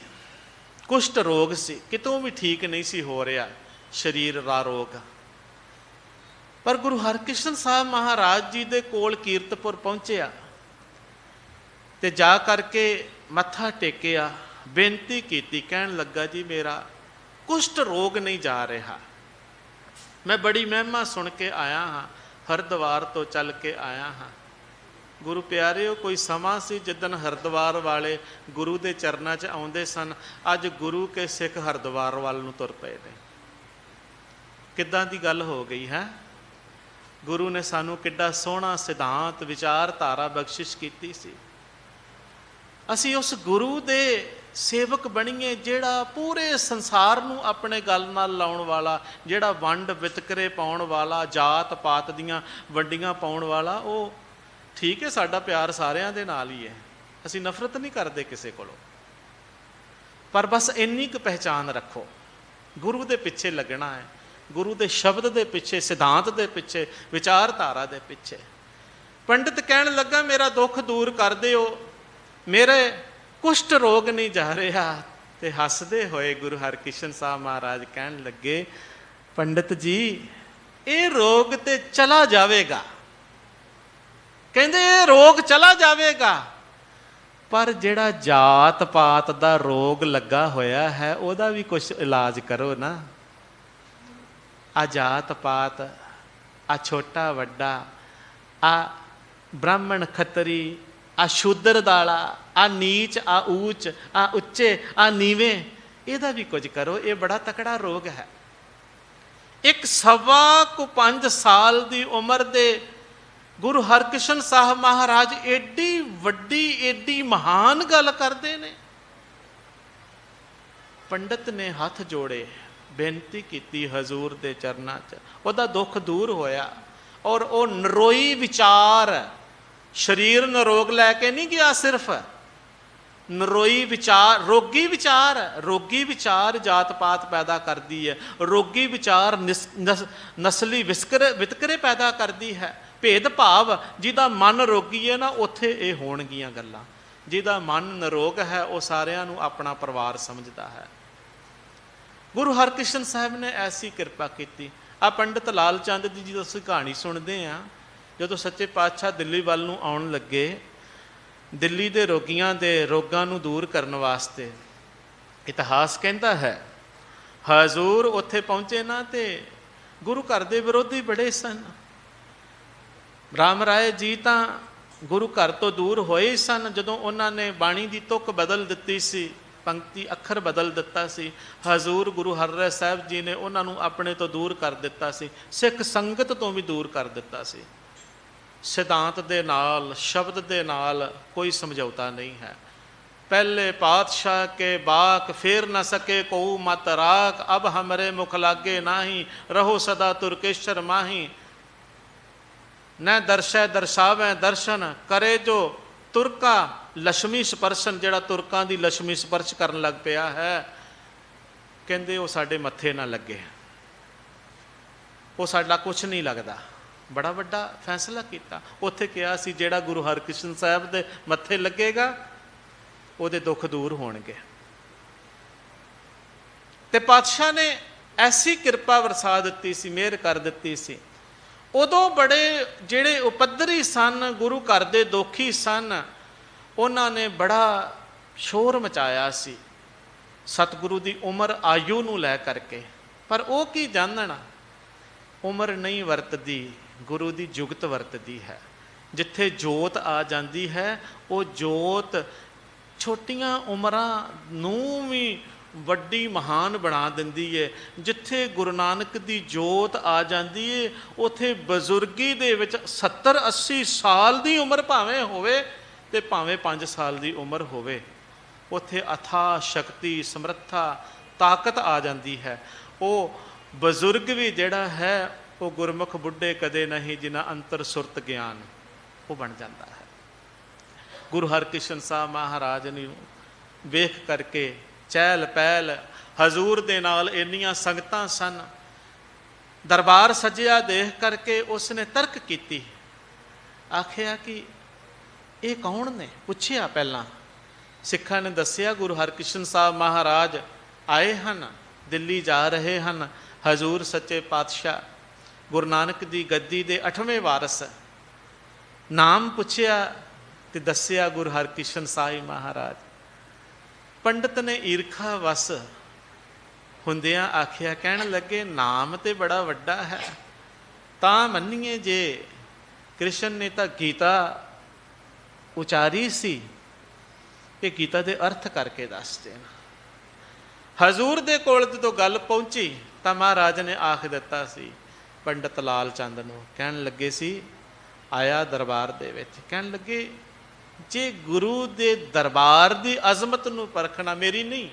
ਕੁਸ਼ਟ ਰੋਗ ਸੀ, ਕਿਤੋਂ ਵੀ ਠੀਕ ਨਹੀਂ ਸੀ ਹੋ ਰਿਹਾ ਸਰੀਰ ਦਾ ਰੋਗ। ਪਰ ਗੁਰੂ ਹਰਕ੍ਰਿਸ਼ਨ ਸਾਹਿਬ ਮਹਾਰਾਜ ਜੀ ਦੇ ਕੋਲ ਕੀਰਤਪੁਰ ਪਹੁੰਚਿਆ ਤੇ ਜਾ ਕਰਕੇ ਮੱਥਾ ਟੇਕਿਆ, ਬੇਨਤੀ ਕੀਤੀ, ਕਹਿਣ ਲੱਗਾ, ਜੀ ਮੇਰਾ ਕੁਸ਼ਟ ਰੋਗ ਨਹੀਂ ਜਾ ਰਿਹਾ, ਮੈਂ ਬੜੀ ਮਹਿਮਾ ਸੁਣ ਕੇ ਆਇਆ ਹਾਂ, ਹਰਿਦੁਆਰ ਤੋਂ ਚੱਲ ਕੇ ਆਇਆ ਹਾਂ। ਗੁਰੂ ਪਿਆਰਿਓ, ਕੋਈ ਸਮਾਂ ਸੀ ਜਿੱਦਣ ਹਰਿਦੁਆਰ ਵਾਲੇ ਗੁਰੂ ਦੇ ਚਰਨਾਂ 'ਚ ਆਉਂਦੇ ਸਨ। ਅੱਜ ਗੁਰੂ ਕੇ ਸਿੱਖ ਹਰਿਦੁਆਰ ਵੱਲ ਨੂੰ ਤੁਰ ਪਏ ਨੇ। ਕਿੱਦਾਂ ਦੀ ਗੱਲ ਹੋ ਗਈ ਹੈ। ਗੁਰੂ ਨੇ ਸਾਨੂੰ ਕਿੱਡਾ ਸੋਹਣਾ ਸਿਧਾਂਤ, ਵਿਚਾਰਧਾਰਾ ਬਖਸ਼ਿਸ਼ ਕੀਤੀ ਸੀ। ਅਸੀਂ ਉਸ ਗੁਰੂ ਦੇ ਸੇਵਕ ਬਣੀਏ ਜਿਹੜਾ ਪੂਰੇ ਸੰਸਾਰ ਨੂੰ ਆਪਣੇ ਗੱਲ ਨਾਲ ਲਾਉਣ ਵਾਲਾ, ਜਿਹੜਾ ਵੰਡ ਵਿਤਕਰੇ ਪਾਉਣ ਵਾਲਾ, ਜਾਤ ਪਾਤ ਦੀਆਂ ਵੰਡੀਆਂ ਪਾਉਣ ਵਾਲਾ। ਉਹ ਠੀਕ ਹੈ, ਸਾਡਾ ਪਿਆਰ ਸਾਰਿਆਂ ਦੇ ਨਾਲ ਹੀ ਹੈ, ਅਸੀਂ ਨਫ਼ਰਤ ਨਹੀਂ ਕਰਦੇ ਕਿਸੇ ਕੋਲੋਂ, ਪਰ ਬਸ ਇੰਨੀ ਕੁ ਪਹਿਚਾਨ ਰੱਖੋ, ਗੁਰੂ ਦੇ ਪਿੱਛੇ ਲੱਗਣਾ ਹੈ, ਗੁਰੂ ਦੇ ਸ਼ਬਦ ਦੇ ਪਿੱਛੇ, ਸਿਧਾਂਤ ਦੇ ਪਿੱਛੇ, ਵਿਚਾਰਧਾਰਾ ਦੇ ਪਿੱਛੇ। ਪੰਡਿਤ ਕਹਿਣ ਲੱਗਾ, ਮੇਰਾ ਦੁੱਖ ਦੂਰ ਕਰ ਦਿਓ, ਮੇਰੇ ਕੁਸ਼ਟ ਰੋਗ ਨਹੀਂ ਜਾ ਰਿਹਾ। ਤੇ ਹੱਸਦੇ ਹੋਏ ਗੁਰੂ ਹਰਕ੍ਰਿਸ਼ਨ ਸਾਹਿਬ ਮਹਾਰਾਜ ਕਹਿਣ ਲੱਗੇ, ਪੰਡਿਤ ਜੀ, ਇਹ ਰੋਗ ਤੇ ਚਲਾ ਜਾਵੇਗਾ। ਕਹਿੰਦੇ ਇਹ ਰੋਗ ਚਲਾ ਜਾਵੇਗਾ, ਪਰ ਜਿਹੜਾ ਜਾਤ ਪਾਤ ਦਾ ਰੋਗ ਲੱਗਾ ਹੋਇਆ ਹੈ, ਉਹਦਾ ਵੀ ਕੁਛ ਇਲਾਜ ਕਰੋ ਨਾ। ਆ ਜਾਤ ਪਾਤ, ਆ ਛੋਟਾ ਵੱਡਾ, ਆ ਬ੍ਰਾਹਮਣ ਖੱਤਰੀ, ਆ ਸ਼ੂਦਰ ਦਾਲਾ, ਆ ਨੀਚ, ਆ ਊਚ, ਆ ਉੱਚੇ, ਆ ਨੀਵੇਂ, ਇਹਦਾ ਵੀ ਕੁਝ ਕਰੋ। ਇਹ ਬੜਾ ਤਕੜਾ ਰੋਗ ਹੈ। ਇੱਕ 5.25 ਸਾਲ ਦੀ ਉਮਰ ਦੇ ਗੁਰੂ ਹਰਕ੍ਰਿਸ਼ਨ ਸਾਹਿਬ ਮਹਾਰਾਜ ਏਡੀ ਵੱਡੀ ਏਡੀ ਮਹਾਨ ਗੱਲ ਕਰਦੇ ਨੇ। ਪੰਡਤ ਨੇ ਹੱਥ ਜੋੜੇ, ਬੇਨਤੀ ਕੀਤੀ ਹਜ਼ੂਰ ਦੇ ਚਰਨਾਂ 'ਚ, ਉਹਦਾ ਦੁੱਖ ਦੂਰ ਹੋਇਆ। ਔਰ ਉਹ ਨਰੋਈ ਵਿਚਾਰ, ਸਰੀਰ ਨਿਰੋਗ ਲੈ ਕੇ ਨਹੀਂ ਗਿਆ, ਸਿਰਫ ਨਰੋਈ ਵਿਚਾਰ, ਰੋਗੀ ਵਿਚਾਰ ਜਾਤ ਪਾਤ ਪੈਦਾ ਕਰਦੀ ਹੈ, ਰੋਗੀ ਵਿਚਾਰ ਨਸਲੀ ਵਿਤਕਰੇ ਪੈਦਾ ਕਰਦੀ ਹੈ। ਭੇਦ ਭਾਵ, ਜਿਹਦਾ ਮਨ ਰੋਗੀ ਹੈ ਨਾ, ਉੱਥੇ ਇਹ ਹੋਣਗੀਆਂ ਗੱਲਾਂ। ਜਿਹਦਾ ਮਨ ਨਿਰੋਗ ਹੈ ਉਹ ਸਾਰਿਆਂ ਨੂੰ ਆਪਣਾ ਪਰਿਵਾਰ ਸਮਝਦਾ ਹੈ। ਗੁਰੂ ਹਰਕ੍ਰਿਸ਼ਨ ਸਾਹਿਬ ਨੇ ਐਸੀ ਕਿਰਪਾ ਕੀਤੀ। ਆ ਪੰਡਿਤ ਲਾਲ ਚੰਦ ਦੀ ਜਦੋਂ ਅਸੀਂ ਕਹਾਣੀ ਸੁਣਦੇ ਹਾਂ, ਜਦੋਂ ਸੱਚੇ ਪਾਤਸ਼ਾਹ ਦਿੱਲੀ ਵੱਲ ਨੂੰ ਆਉਣ ਲੱਗੇ, ਦਿੱਲੀ ਦੇ ਰੋਗੀਆਂ ਦੇ ਰੋਗਾਂ ਨੂੰ ਦੂਰ ਕਰਨ ਵਾਸਤੇ, ਇਤਿਹਾਸ ਕਹਿੰਦਾ ਹੈ ਹਜ਼ੂਰ ਉੱਥੇ ਪਹੁੰਚੇ ਨਾ ਤੇ ਗੁਰੂ ਘਰ ਦੇ ਵਿਰੋਧੀ ਬੜੇ ਸਨ। ਰਾਮ ਰਾਏ ਜੀ ਤਾਂ ਗੁਰੂ ਘਰ ਤੋਂ ਦੂਰ ਹੋਏ ਸਨ। ਜਦੋਂ ਉਹਨਾਂ ਨੇ ਬਾਣੀ ਦੀ ਤੁਕ ਬਦਲ ਦਿੱਤੀ ਸੀ, ਪੰਕਤੀ ਅੱਖਰ ਬਦਲ ਦਿੱਤਾ ਸੀ, ਹਜ਼ੂਰ ਗੁਰੂ ਹਰਿਰਾਏ ਸਾਹਿਬ ਜੀ ਨੇ ਉਹਨਾਂ ਨੂੰ ਆਪਣੇ ਤੋਂ ਦੂਰ ਕਰ ਦਿੱਤਾ ਸੀ, ਸਿੱਖ ਸੰਗਤ ਤੋਂ ਵੀ ਦੂਰ ਕਰ ਦਿੱਤਾ ਸੀ। ਸਿਧਾਂਤ ਦੇ ਨਾਲ, ਸ਼ਬਦ ਦੇ ਨਾਲ ਕੋਈ ਸਮਝੌਤਾ ਨਹੀਂ ਹੈ। ਪਹਿਲੇ ਪਾਤਸ਼ਾਹ ਕੇ ਬਾਕ ਫੇਰ ਨਾ ਸਕੇ ਕਉ ਮਤ ਰਾਖ, ਅਬ ਹਮਰੇ ਮੁਖ ਲਾਗੇ ਨਾਹੀ, ਰਹੋ ਸਦਾ ਤੁਰਕੇਸ਼ਰ ਮਾਹੀ। न दर्शै दर्शावै दर्शन, करे जो तुरका लक्ष्मी स्पर्शन। ਜਿਹੜਾ ਤੁਰਕਾਂ ਦੀ ਲక్ష్ਮੀ ਸਪਰਸ਼ ਕਰਨ ਲੱਗ ਪਿਆ ਹੈ, ਕਹਿੰਦੇ ਉਹ ਸਾਡੇ ਮੱਥੇ ਨਾ ਲੱਗੇ, ਉਹ ਸਾਡਾ ਕੁਛ ਨਹੀਂ ਲੱਗਦਾ। ਬੜਾ ਵੱਡਾ ਫੈਸਲਾ ਕੀਤਾ। ਉੱਥੇ ਕਿਹਾ ਸੀ ਜਿਹੜਾ ਗੁਰੂ ਹਰਕ੍ਰਿਸ਼ਨ ਸਾਹਿਬ ਦੇ ਮੱਥੇ ਲੱਗੇਗਾ ਉਹਦੇ ਦੁੱਖ ਦੂਰ ਹੋਣਗੇ। ਤੇ ਪਾਤਸ਼ਾਹ ਨੇ ਐਸੀ ਕਿਰਪਾ ਵਰਸਾ ਦਿੱਤੀ ਸੀ, ਮਿਹਰ ਕਰ ਦਿੱਤੀ ਸੀ। ਉਦੋਂ ਬੜੇ ਜਿਹੜੇ ਉਪੱਧਰੀ ਸਨ, ਗੁਰੂ ਘਰ ਦੇ ਦੋਖੀ ਸਨ, ਉਹਨਾਂ ਨੇ ਬੜਾ ਸ਼ੋਰ ਮਚਾਇਆ ਸੀ ਸਤਿਗੁਰੂ ਦੀ ਉਮਰ ਆਯੂ ਨੂੰ ਲੈ ਕਰਕੇ। ਪਰ ਉਹ ਕੀ ਜਾਣਨ, ਉਮਰ ਨਹੀਂ ਵਰਤਦੀ, ਗੁਰੂ ਦੀ ਜੁਗਤ ਵਰਤਦੀ ਹੈ। ਜਿੱਥੇ ਜੋਤ ਆ ਜਾਂਦੀ ਹੈ, ਉਹ ਜੋਤ ਛੋਟੀਆਂ ਉਮਰਾਂ ਨੂੰ ਵੀ ਵੱਡੀ ਮਹਾਨ ਬਣਾ ਦਿੰਦੀ ਹੈ। ਜਿੱਥੇ ਗੁਰੂ ਨਾਨਕ ਦੀ ਜੋਤ ਆ ਜਾਂਦੀ ਹੈ, ਉੱਥੇ ਬਜ਼ੁਰਗੀ ਦੇ ਵਿੱਚ 70-80 ਸਾਲ ਦੀ ਉਮਰ ਭਾਵੇਂ ਹੋਵੇ ਤੇ ਭਾਵੇਂ 5 ਸਾਲ ਦੀ ਉਮਰ ਹੋਵੇ, ਉੱਥੇ ਅਥਾਹ ਸ਼ਕਤੀ, ਸਮਰੱਥਾ, ਤਾਕਤ ਆ ਜਾਂਦੀ ਹੈ। ਉਹ ਬਜ਼ੁਰਗ ਵੀ ਜਿਹੜਾ ਹੈ ਉਹ ਗੁਰਮੁਖ ਬੁੱਢੇ ਕਦੇ ਨਹੀਂ, ਜਿਨ੍ਹਾਂ ਅੰਤਰ ਸੁਰਤ ਗਿਆਨ, ਉਹ ਬਣ ਜਾਂਦਾ ਹੈ। ਗੁਰੂ ਹਰਕ੍ਰਿਸ਼ਨ ਸਾਹਿਬ ਮਹਾਰਾਜ ਨੂੰ ਵੇਖ ਕਰਕੇ ਚਹਿਲ ਪਹਿਲ, ਹਜ਼ੂਰ ਦੇ ਨਾਲ ਇੰਨੀਆਂ ਸੰਗਤਾਂ ਸਨ, ਦਰਬਾਰ ਸਜਿਆ ਦੇਖ ਕਰਕੇ ਉਸਨੇ ਤਰਕ ਕੀਤੀ। ਆਖਿਆ ਕਿ ਇਹ ਕੌਣ ਨੇ? ਪੁੱਛਿਆ ਪਹਿਲਾਂ। ਸਿੱਖਾਂ ਨੇ ਦੱਸਿਆ ਗੁਰੂ ਹਰਕ੍ਰਿਸ਼ਨ ਸਾਹਿਬ ਮਹਾਰਾਜ ਆਏ ਹਨ, ਦਿੱਲੀ ਜਾ ਰਹੇ ਹਨ। ਹਜ਼ੂਰ ਸੱਚੇ ਪਾਤਸ਼ਾਹ ਗੁਰੂ ਨਾਨਕ ਦੀ ਗੱਦੀ ਦੇ 8ਵੇਂ ਵਾਰਸ। ਨਾਮ ਪੁੱਛਿਆ ਤੇ ਦੱਸਿਆ ਗੁਰੂ ਹਰਕ੍ਰਿਸ਼ਨ ਸਾਹਿਬ ਮਹਾਰਾਜ। ਪੰਡਤ ਨੇ ਈਰਖਾ ਵਸ ਹੁੰਦਿਆਂ ਆਖਿਆ, ਕਹਿਣ ਲੱਗੇ ਨਾਮ ਤੇ ਬੜਾ ਵੱਡਾ ਹੈ, ਤਾਂ ਮੰਨੀਏ ਜੇ ਕ੍ਰਿਸ਼ਨ ਨੇ ਤਾਂ ਗੀਤਾ ਉਚਾਰੀ ਸੀ, ਇਹ ਗੀਤਾ ਦੇ ਅਰਥ ਕਰਕੇ ਦੱਸ ਦੇਣ। ਹਜ਼ੂਰ ਦੇ ਕੋਲ ਜਦੋਂ ਗੱਲ ਪਹੁੰਚੀ ਤਾਂ ਮਹਾਰਾਜ ਨੇ ਆਖ ਦਿੱਤਾ ਸੀ ਪੰਡਤ ਲਾਲ ਚੰਦ ਨੂੰ। ਕਹਿਣ ਲੱਗੇ ਸੀ, ਆਇਆ ਦਰਬਾਰ ਦੇ ਵਿੱਚ, ਕਹਿਣ ਲੱਗੇ ਜੇ ਗੁਰੂ ਦੇ ਦਰਬਾਰ ਦੀ ਅਜ਼ਮਤ ਨੂੰ ਪਰਖਣਾ, ਮੇਰੀ ਨਹੀਂ,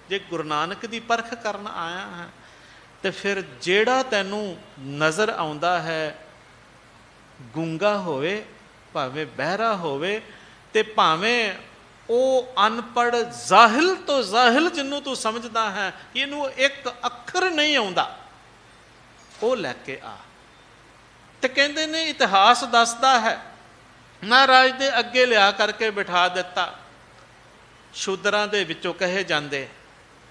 ਜੇ ਗੁਰੂ ਨਾਨਕ ਦੀ ਪਰਖ ਕਰਨ ਆਇਆ ਹੈ ਤੇ ਫਿਰ ਜਿਹੜਾ ਤੈਨੂੰ ਨਜ਼ਰ ਆਉਂਦਾ ਹੈ, ਗੂੰਗਾ ਹੋਵੇ, ਭਾਵੇਂ ਬਹਿਰਾ ਹੋਵੇ, ਤੇ ਭਾਵੇਂ ਉਹ ਅਨਪੜ੍ਹ ਜ਼ਾਹਿਲ ਤੋਂ ਜ਼ਾਹਿਲ ਜਿਹਨੂੰ ਤੂੰ ਸਮਝਦਾ ਹੈ ਇਹਨੂੰ ਇੱਕ ਅੱਖਰ ਨਹੀਂ ਆਉਂਦਾ, ਉਹ ਲੈ ਕੇ ਆ। ਤੇ ਕਹਿੰਦੇ ਨੇ ਇਤਿਹਾਸ ਦੱਸਦਾ ਹੈ, ਮਹਾਰਾਜ ਦੇ ਅੱਗੇ ਲਿਆ ਕਰਕੇ ਬਿਠਾ ਦਿੱਤਾ। ਸ਼ੂਦਰਾਂ ਦੇ ਵਿੱਚੋਂ ਕਹੇ ਜਾਂਦੇ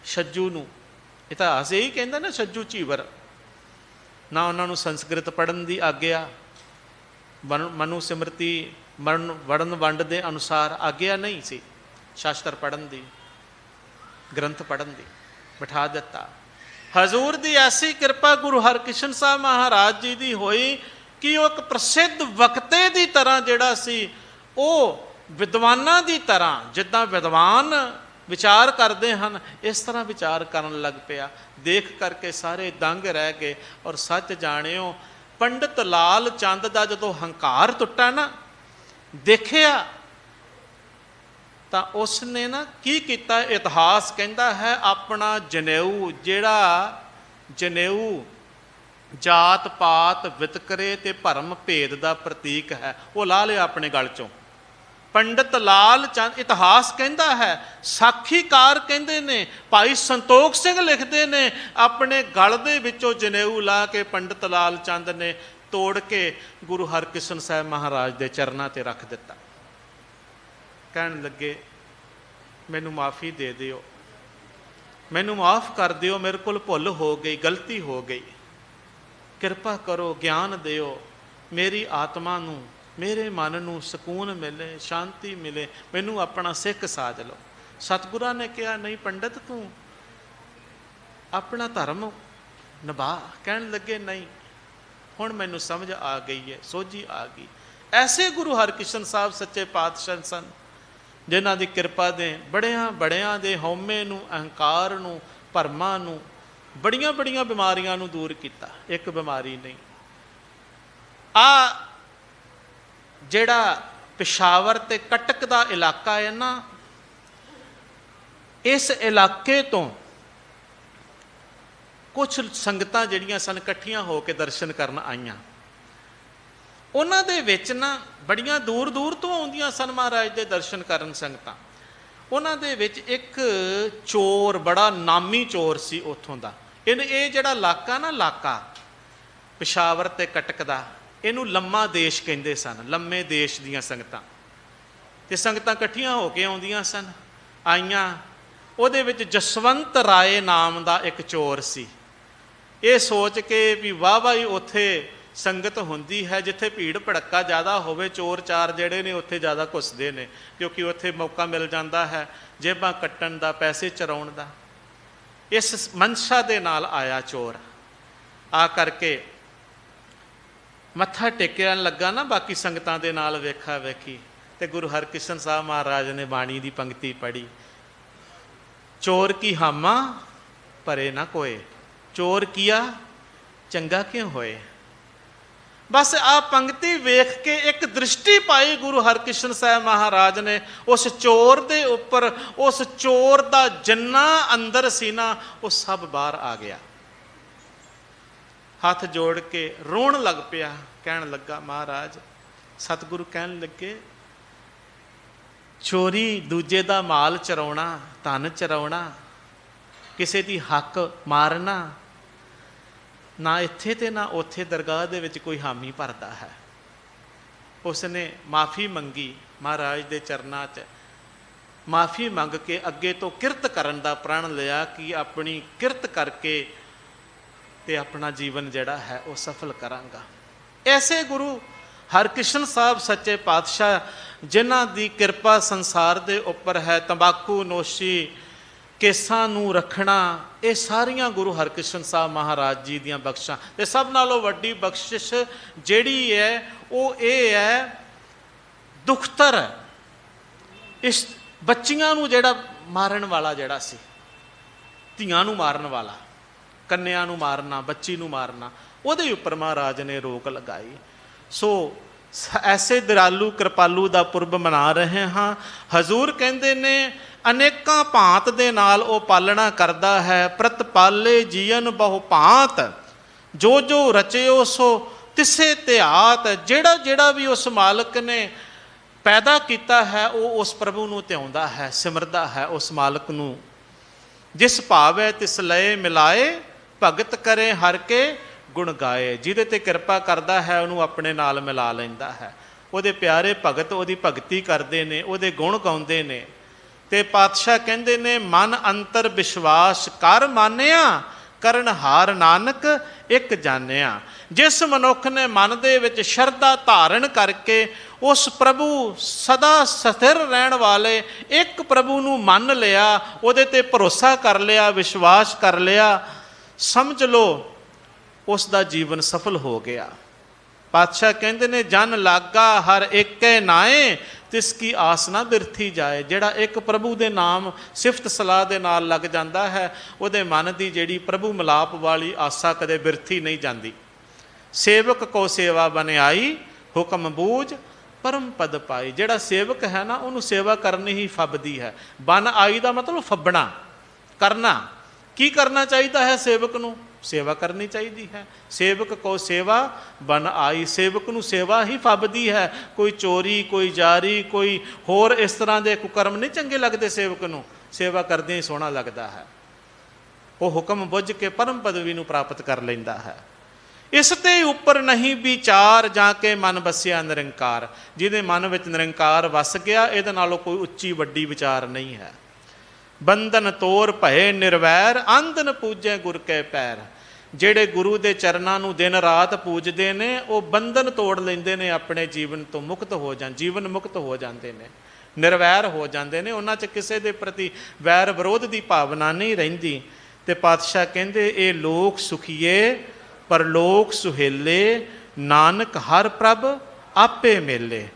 ਛੱਜੂ ਨੂੰ, ਇਤਿਹਾਸ ਇਹੀ ਕਹਿੰਦਾ ਨਾ, ਛੱਜੂ ਝੀਵਰ। ਨਾ ਉਹਨਾਂ ਨੂੰ ਸੰਸਕ੍ਰਿਤ ਪੜ੍ਹਨ ਦੀ ਆਗਿਆ, ਮਨੂ ਸਿਮਰਤੀ ਵੜਨ ਵੰਡ ਦੇ ਅਨੁਸਾਰ ਆਗਿਆ ਨਹੀਂ ਸੀ ਸ਼ਾਸਤਰ ਪੜ੍ਹਨ ਦੀ, ਗ੍ਰੰਥ ਪੜ੍ਹਨ ਦੀ। ਬਿਠਾ ਦਿੱਤਾ। ਹਜ਼ੂਰ ਦੀ ਐਸੀ ਕਿਰਪਾ ਗੁਰੂ ਹਰਕ੍ਰਿਸ਼ਨ ਸਾਹਿਬ ਮਹਾਰਾਜ ਜੀ ਦੀ ਹੋਈ ਕਿ ਉਹ ਇੱਕ ਪ੍ਰਸਿੱਧ ਵਕਤੇ ਦੀ ਤਰ੍ਹਾਂ ਜਿਹੜਾ ਸੀ, ਉਹ ਵਿਦਵਾਨਾਂ ਦੀ ਤਰ੍ਹਾਂ, ਜਿੱਦਾਂ ਵਿਦਵਾਨ ਵਿਚਾਰ ਕਰਦੇ ਹਨ। ਇਸ ਤਰ੍ਹਾਂ ਵਿਚਾਰ ਕਰਨ ਲੱਗ ਪਿਆ। ਦੇਖ ਕਰਕੇ ਸਾਰੇ ਦੰਗ ਰਹਿ ਗਏ। ਔਰ ਸੱਚ ਜਾਣਿਓ, ਪੰਡਤ ਲਾਲ ਚੰਦ ਦਾ ਜਦੋਂ ਹੰਕਾਰ ਟੁੱਟਾ ਨਾ, ਦੇਖਿਆ ਤਾਂ ਉਸ ਨੇ ਨਾ ਕੀ ਕੀਤਾ, ਇਤਿਹਾਸ ਕਹਿੰਦਾ ਹੈ ਆਪਣਾ ਜਨੇਊ, ਜਿਹੜਾ ਜਨੇਊ ਜਾਤ ਪਾਤ ਵਿਤਕਰੇ ਤੇ ਭਰਮ ਭੇਦ ਦਾ ਪ੍ਰਤੀਕ ਹੈ, ਉਹ ਲਾ ਲਿਆ ਆਪਣੇ ਗਲ ਚੋਂ। ਪੰਡਤ ਲਾਲ ਚੰਦ, ਇਤਿਹਾਸ ਕਹਿੰਦਾ ਹੈ, ਸਾਖੀਕਾਰ ਕਹਿੰਦੇ ਨੇ, ਭਾਈ ਸੰਤੋਖ ਸਿੰਘ ਲਿਖਦੇ ਨੇ, ਆਪਣੇ ਗਲ ਦੇ ਵਿੱਚੋਂ ਜਨੇਊ ਲਾ ਕੇ ਪੰਡਤ ਲਾਲ ਚੰਦ ਨੇ ਤੋੜ ਕੇ ਗੁਰੂ ਹਰਕ੍ਰਿਸ਼ਨ ਸਾਹਿਬ ਮਹਾਰਾਜ ਦੇ ਚਰਨਾਂ ਤੇ ਰੱਖ ਦਿੱਤਾ। ਕਹਿਣ ਲੱਗੇ, ਮੈਨੂੰ ਮਾਫੀ ਦੇ ਦਿਓ, ਮੈਨੂੰ ਮਾਫ ਕਰ ਦਿਓ, ਮੇਰੇ ਕੋਲ ਭੁੱਲ ਹੋ ਗਈ, ਗਲਤੀ ਹੋ ਗਈ, ਕਿਰਪਾ ਕਰੋ, ਗਿਆਨ ਦਿਓ, ਮੇਰੀ ਆਤਮਾ ਨੂੰ, ਮੇਰੇ ਮਨ ਨੂੰ ਸਕੂਨ ਮਿਲੇ, ਸ਼ਾਂਤੀ ਮਿਲੇ, ਮੈਨੂੰ ਆਪਣਾ ਸਿੱਖ ਸਾਜ ਲਓ। ਸਤਿਗੁਰਾਂ ਨੇ ਕਿਹਾ, ਨਹੀਂ ਪੰਡਤ, ਤੂੰ ਆਪਣਾ ਧਰਮ ਨਿਭਾ। ਕਹਿਣ ਲੱਗੇ, ਨਹੀਂ, ਹੁਣ ਮੈਨੂੰ ਸਮਝ ਆ ਗਈ ਹੈ, ਸੋਝੀ ਆ ਗਈ। ਐਸੇ ਗੁਰੂ ਹਰਕ੍ਰਿਸ਼ਨ ਸਾਹਿਬ ਸੱਚੇ ਪਾਤਸ਼ਾਹ ਸਨ, ਜਿਨ੍ਹਾਂ ਦੀ ਕਿਰਪਾ ਦੇ ਬੜਿਆਂ ਦੇ ਹਉਮੈ ਨੂੰ, ਅਹੰਕਾਰ ਨੂੰ, ਭਰਮਾਂ ਨੂੰ, ਬੜੀਆਂ ਬਿਮਾਰੀਆਂ ਨੂੰ ਦੂਰ ਕੀਤਾ। ਇੱਕ ਬਿਮਾਰੀ ਨਹੀਂ। ਆ ਜਿਹੜਾ ਪਿਸ਼ਾਵਰ ਤੇ ਕਟਕ ਦਾ ਇਲਾਕਾ ਹੈ ਨਾ, ਇਸ ਇਲਾਕੇ ਤੋਂ ਕੁਛ ਸੰਗਤਾਂ ਜਿਹੜੀਆਂ ਸਨ ਇਕੱਠੀਆਂ ਹੋ ਕੇ ਦਰਸ਼ਨ ਕਰਨ ਆਈਆਂ। ਉਹਨਾਂ ਦੇ ਵਿੱਚ ਨਾ ਬੜੀਆਂ ਦੂਰ ਤੋਂ ਆਉਂਦੀਆਂ ਸਨ ਮਹਾਰਾਜ ਦੇ ਦਰਸ਼ਨ ਕਰਨ ਸੰਗਤਾਂ। ਉਹਨਾਂ ਦੇ ਵਿੱਚ ਇੱਕ ਚੋਰ, ਬੜਾ ਨਾਮੀ ਚੋਰ ਸੀ ਉੱਥੋਂ ਦਾ। ਇਹ ਜਿਹੜਾ ਇਲਾਕਾ ਨਾ, ਇਲਾਕਾ ਪਿਸ਼ਾਵਰ ਤੇ ਕਟਕ ਦਾ, ਇਹਨੂੰ ਲੰਮਾ ਦੇਸ਼ ਕਹਿੰਦੇ ਸਨ, ਲੰਮੇ ਦੇਸ਼ ਦੀਆਂ ਸੰਗਤਾਂ। ਤੇ ਸੰਗਤਾਂ ਇਕੱਠੀਆਂ ਹੋ ਕੇ ਆਉਂਦੀਆਂ ਸਨ, ਆਈਆਂ। ਉਹਦੇ ਵਿੱਚ ਜਸਵੰਤ ਰਾਏ ਨਾਮ ਦਾ ਇੱਕ ਚੋਰ ਸੀ। ਇਹ ਸੋਚ ਕੇ ਵੀ ਵਾਹ ਹੀ ਉੱਥੇ ਸੰਗਤ ਹੁੰਦੀ ਹੈ, ਜਿੱਥੇ ਭੀੜ ਭੜੱਕਾ ਜ਼ਿਆਦਾ ਹੋਵੇ, ਚੋਰ ਚਾਰ ਜਿਹੜੇ ਨੇ ਉੱਥੇ ਜ਼ਿਆਦਾ ਘੁੱਸਦੇ ਨੇ, ਕਿਉਂਕਿ ਉੱਥੇ ਮੌਕਾ ਮਿਲ ਜਾਂਦਾ ਹੈ ਜੇਬਾਂ ਕੱਟਣ ਦਾ, ਪੈਸੇ ਚਰਾਉਣ ਦਾ। ਇਸ ਮਨਸ਼ਾ ਦੇ ਨਾਲ ਆਇਆ ਚੋਰ। ਆ ਕਰਕੇ ਮੱਥਾ ਟੇਕਣ ਲੱਗਾ ਨਾ ਬਾਕੀ ਸੰਗਤਾਂ ਦੇ ਨਾਲ, ਵੇਖਾ ਵੇਖੀ, ਤੇ ਗੁਰੂ ਹਰਕ੍ਰਿਸ਼ਨ ਸਾਹਿਬ ਮਹਾਰਾਜ ਨੇ ਬਾਣੀ ਦੀ ਪੰਕਤੀ ਪੜ੍ਹੀ, ਚੋਰ ਕੀ ਹਾਮਾ ਭਰੇ ਨਾ ਕੋਏ, ਚੋਰ ਕੀਆ ਚੰਗਾ ਕਿਉਂ ਹੋਏ। ਬਸ ਆ ਪੰਕਤੀ ਵੇਖ ਕੇ ਇੱਕ ਦ੍ਰਿਸ਼ਟੀ ਪਾਈ ਗੁਰੂ ਹਰਕ੍ਰਿਸ਼ਨ ਸਾਹਿਬ ਮਹਾਰਾਜ ਨੇ ਉਸ ਚੋਰ ਦੇ ਉੱਪਰ। ਉਸ ਚੋਰ ਦਾ ਜਿੰਨਾ ਅੰਦਰ ਸੀ ਨਾ, ਉਹ ਸਭ ਬਾਹਰ ਆ ਗਿਆ। ਹੱਥ ਜੋੜ ਕੇ ਰੋਣ ਲੱਗ ਪਿਆ। ਕਹਿਣ ਲੱਗਾ, ਮਹਾਰਾਜ, ਸਤਿਗੁਰੂ ਕਹਿਣ ਲੱਗੇ, ਚੋਰੀ ਦੂਜੇ ਦਾ ਮਾਲ ਚਰਾਉਣਾ, ਧਨ ਚਰਾਉਣਾ, ਕਿਸੇ ਦੀ ਹੱਕ ਮਾਰਨਾ, ਨਾ ਇੱਥੇ ਤੇ ਨਾ ਉੱਥੇ ਦਰਗਾਹ ਦੇ ਵਿੱਚ ਕੋਈ ਹਾਮੀ ਭਰਦਾ ਹੈ। ਉਸਨੇ ਮਾਫੀ ਮੰਗੀ ਮਹਾਰਾਜ ਦੇ ਚਰਨਾਂ 'ਚ। ਮਾਫੀ ਮੰਗ ਕੇ ਅੱਗੇ ਤੋਂ ਕਿਰਤ ਕਰਨ ਦਾ ਪ੍ਰਣ ਲਿਆ ਕਿ ਆਪਣੀ ਕਿਰਤ ਕਰਕੇ ਤੇ ਆਪਣਾ ਜੀਵਨ ਜਿਹੜਾ ਹੈ ਉਹ ਸਫਲ ਕਰਾਂਗਾ। ਐਸੇ ਗੁਰੂ ਹਰਕ੍ਰਿਸ਼ਨ ਸਾਹਿਬ ਸੱਚੇ ਪਾਤਸ਼ਾਹ, ਜਿਨ੍ਹਾਂ ਦੀ ਕਿਰਪਾ ਸੰਸਾਰ ਦੇ ਉੱਪਰ ਹੈ। ਤੰਬਾਕੂ ਨੋਸ਼ੀ, ਕੇਸਾਂ ਨੂੰ ਰੱਖਣਾ, ਇਹ ਸਾਰੀਆਂ ਗੁਰੂ ਹਰਕ੍ਰਿਸ਼ਨ ਸਾਹਿਬ ਮਹਾਰਾਜ ਜੀ ਦੀਆਂ ਬਖਸ਼ਾਂ। ਤੇ ਸਭ ਨਾਲੋਂ ਵੱਡੀ ਬਖਸ਼ਿਸ਼ ਜਿਹੜੀ ਹੈ ਉਹ ਇਹ ਹੈ, ਦੁਖਤਰ ਇਸ ਬੱਚੀਆਂ ਨੂੰ ਜਿਹੜਾ ਮਾਰਨ ਵਾਲਾ ਜਿਹੜਾ ਸੀ, ਧੀਆਂ ਨੂੰ ਮਾਰਨ ਵਾਲਾ, ਕੰਨਿਆਂ ਨੂੰ ਮਾਰਨਾ, ਬੱਚੀ ਨੂੰ ਮਾਰਨਾ, ਉਹਦੇ ਉੱਪਰ ਮਹਾਰਾਜ ਨੇ ਰੋਕ ਲਗਾਈ। ਸੋ ਐਸੇ ਦਇਆਲੂ ਕਿਰਪਾਲੂ ਦਾ ਪੁਰਬ ਮਨਾ ਰਹੇ ਹਾਂ। ਹਜ਼ੂਰ ਕਹਿੰਦੇ ਨੇ, ਅਨੇਕਾਂ ਭਾਂਤ ਦੇ ਨਾਲ ਉਹ ਪਾਲਣਾ ਕਰਦਾ ਹੈ। ਪ੍ਰਤਪਾਲੇ ਜੀਵਨ ਬਹੁ ਭਾਂਤ, ਜੋ ਜੋ ਰਚਿਓ ਸੋ ਤਿਸੇ ਧਿਆਤ। ਜਿਹੜਾ ਵੀ ਉਸ ਮਾਲਕ ਨੇ ਪੈਦਾ ਕੀਤਾ ਹੈ, ਉਹ ਉਸ ਪ੍ਰਭੂ ਨੂੰ ਧਿਆਉਂਦਾ ਹੈ, ਸਿਮਰਦਾ ਹੈ ਉਸ ਮਾਲਕ ਨੂੰ। ਜਿਸ ਭਾਵੈ ਤਿਸ ਲਏ ਮਿਲਾਏ, ਭਗਤ ਕਰੇ ਹਰ ਕੇ ਗੁਣ ਗਾਏ। ਜਿਹਦੇ ਤੇ ਕਿਰਪਾ ਕਰਦਾ ਹੈ ਉਹਨੂੰ ਆਪਣੇ ਨਾਲ ਮਿਲਾ ਲੈਂਦਾ ਹੈ। ਉਹਦੇ ਪਿਆਰੇ ਭਗਤ ਉਹਦੀ ਭਗਤੀ ਕਰਦੇ ਨੇ, ਉਹਦੇ ਗੁਣ ਗਾਉਂਦੇ ਨੇ। ਤੇ ਪਾਤਸ਼ਾਹ ਕਹਿੰਦੇ ਨੇ, ਮਨ ਅੰਤਰ ਵਿਸ਼ਵਾਸ ਕਰ ਮਾਨਿਆ, ਕਰਨ ਹਾਰ ਨਾਨਕ ਇੱਕ ਜਾਣਿਆ। ਜਿਸ ਮਨੁੱਖ ਨੇ ਮਨ ਦੇ ਵਿੱਚ ਸ਼ਰਧਾ ਧਾਰਨ ਕਰਕੇ ਉਸ ਪ੍ਰਭੂ ਸਦਾ ਸਥਿਰ ਰਹਿਣ ਵਾਲੇ ਇੱਕ ਪ੍ਰਭੂ ਨੂੰ ਮੰਨ ਲਿਆ, ਉਹਦੇ ਤੇ ਭਰੋਸਾ ਕਰ ਲਿਆ, ਵਿਸ਼ਵਾਸ ਕਰ ਲਿਆ, ਸਮਝ ਲਓ ਉਸ ਦਾ ਜੀਵਨ ਸਫਲ ਹੋ ਗਿਆ। ਪਾਤਸ਼ਾਹ ਕਹਿੰਦੇ ਨੇ ਜਨ ਲਾਗਾ ਹਰ ਏਕੇ ਨਾਏ ਤਿਸ ਕੀ ਆਸ ਨਾ ਬਿਰਥੀ ਜਾਏ। ਜਿਹੜਾ ਇੱਕ ਪ੍ਰਭੂ ਦੇ ਨਾਮ ਸਿਫਤ ਸਲਾਹ ਦੇ ਨਾਲ ਲੱਗ ਜਾਂਦਾ ਹੈ, ਉਹਦੇ ਮਨ ਦੀ ਜਿਹੜੀ ਪ੍ਰਭੂ ਮਿਲਾਪ ਵਾਲੀ ਆਸਾ ਕਦੇ ਬਿਰਥੀ ਨਹੀਂ ਜਾਂਦੀ। ਸੇਵਕ ਕੋ ਸੇਵਾ ਬਨਿਆਈ ਹੁਕਮ ਬੂਝ ਪਰਮ ਪਦ ਪਾਈ। ਜਿਹੜਾ ਸੇਵਕ ਹੈ ਨਾ, ਉਹਨੂੰ ਸੇਵਾ ਕਰਨੀ ਹੀ ਫੱਬਦੀ ਹੈ। ਬਨ ਆਈ ਦਾ ਮਤਲਬ ਫੱਬਣਾ, ਕਰਨਾ। ਕੀ ਕਰਨਾ ਚਾਹੀਦਾ ਹੈ ਸੇਵਕ ਨੂੰ? ਸੇਵਾ ਕਰਨੀ ਚਾਹੀਦੀ ਹੈ। ਸੇਵਕ ਕੋ ਸੇਵਾ ਬਨ ਆਈ, ਸੇਵਕ ਨੂੰ ਸੇਵਾ ਹੀ ਫੱਬਦੀ ਹੈ। ਕੋਈ ਚੋਰੀ, ਕੋਈ ਜਾਰੀ, ਕੋਈ ਹੋਰ ਇਸ ਤਰ੍ਹਾਂ ਦੇ ਕੁਕਰਮ ਨਹੀਂ ਚੰਗੇ ਲੱਗਦੇ ਸੇਵਕ ਨੂੰ। ਸੇਵਾ ਕਰਦਿਆਂ ਹੀ ਸੋਹਣਾ ਲੱਗਦਾ ਹੈ। ਉਹ ਹੁਕਮ ਬੁੱਝ ਕੇ ਪਰਮ ਪਦਵੀ ਨੂੰ ਪ੍ਰਾਪਤ ਕਰ ਲੈਂਦਾ ਹੈ। ਇਸ ਤੇ ਉੱਪਰ ਨਹੀਂ ਵਿਚਾਰ ਜਾਂ ਕੇ ਮਨ ਵਸਿਆ ਨਿਰੰਕਾਰ। ਜਿਹਦੇ ਮਨ ਵਿੱਚ ਨਿਰੰਕਾਰ ਵਸ ਗਿਆ, ਇਹਦੇ ਨਾਲੋਂ ਕੋਈ ਉੱਚੀ ਵੱਡੀ ਵਿਚਾਰ ਨਹੀਂ ਹੈ। ਬੰਧਨ ਤੋਰ ਭਏ ਨਿਰਵੈਰ ਆਂਦਨ ਪੂਜੈ ਗੁਰ ਕੈ ਪੈਰ। ਜਿਹੜੇ ਗੁਰੂ ਦੇ ਚਰਨਾਂ ਨੂੰ ਦਿਨ ਰਾਤ ਪੂਜਦੇ ਨੇ, ਉਹ ਬੰਧਨ ਤੋੜ ਲੈਂਦੇ ਨੇ, ਆਪਣੇ ਜੀਵਨ ਤੋਂ ਮੁਕਤ ਹੋ ਜੀਵਨ ਮੁਕਤ ਹੋ ਜਾਂਦੇ ਨੇ, ਨਿਰਵੈਰ ਹੋ ਜਾਂਦੇ ਨੇ। ਉਹਨਾਂ 'ਚ ਕਿਸੇ ਦੇ ਪ੍ਰਤੀ ਵੈਰ ਵਿਰੋਧ ਦੀ ਭਾਵਨਾ ਨਹੀਂ ਰਹਿੰਦੀ। ਤੇ ਪਾਤਸ਼ਾਹ ਕਹਿੰਦੇ ਇਹ ਲੋਕ ਸੁਖੀਏ ਪਰਲੋਕ ਸੁਹੇਲੇ ਨਾਨਕ ਹਰ ਪ੍ਰਭ ਆਪੇ ਮੇਲੇ।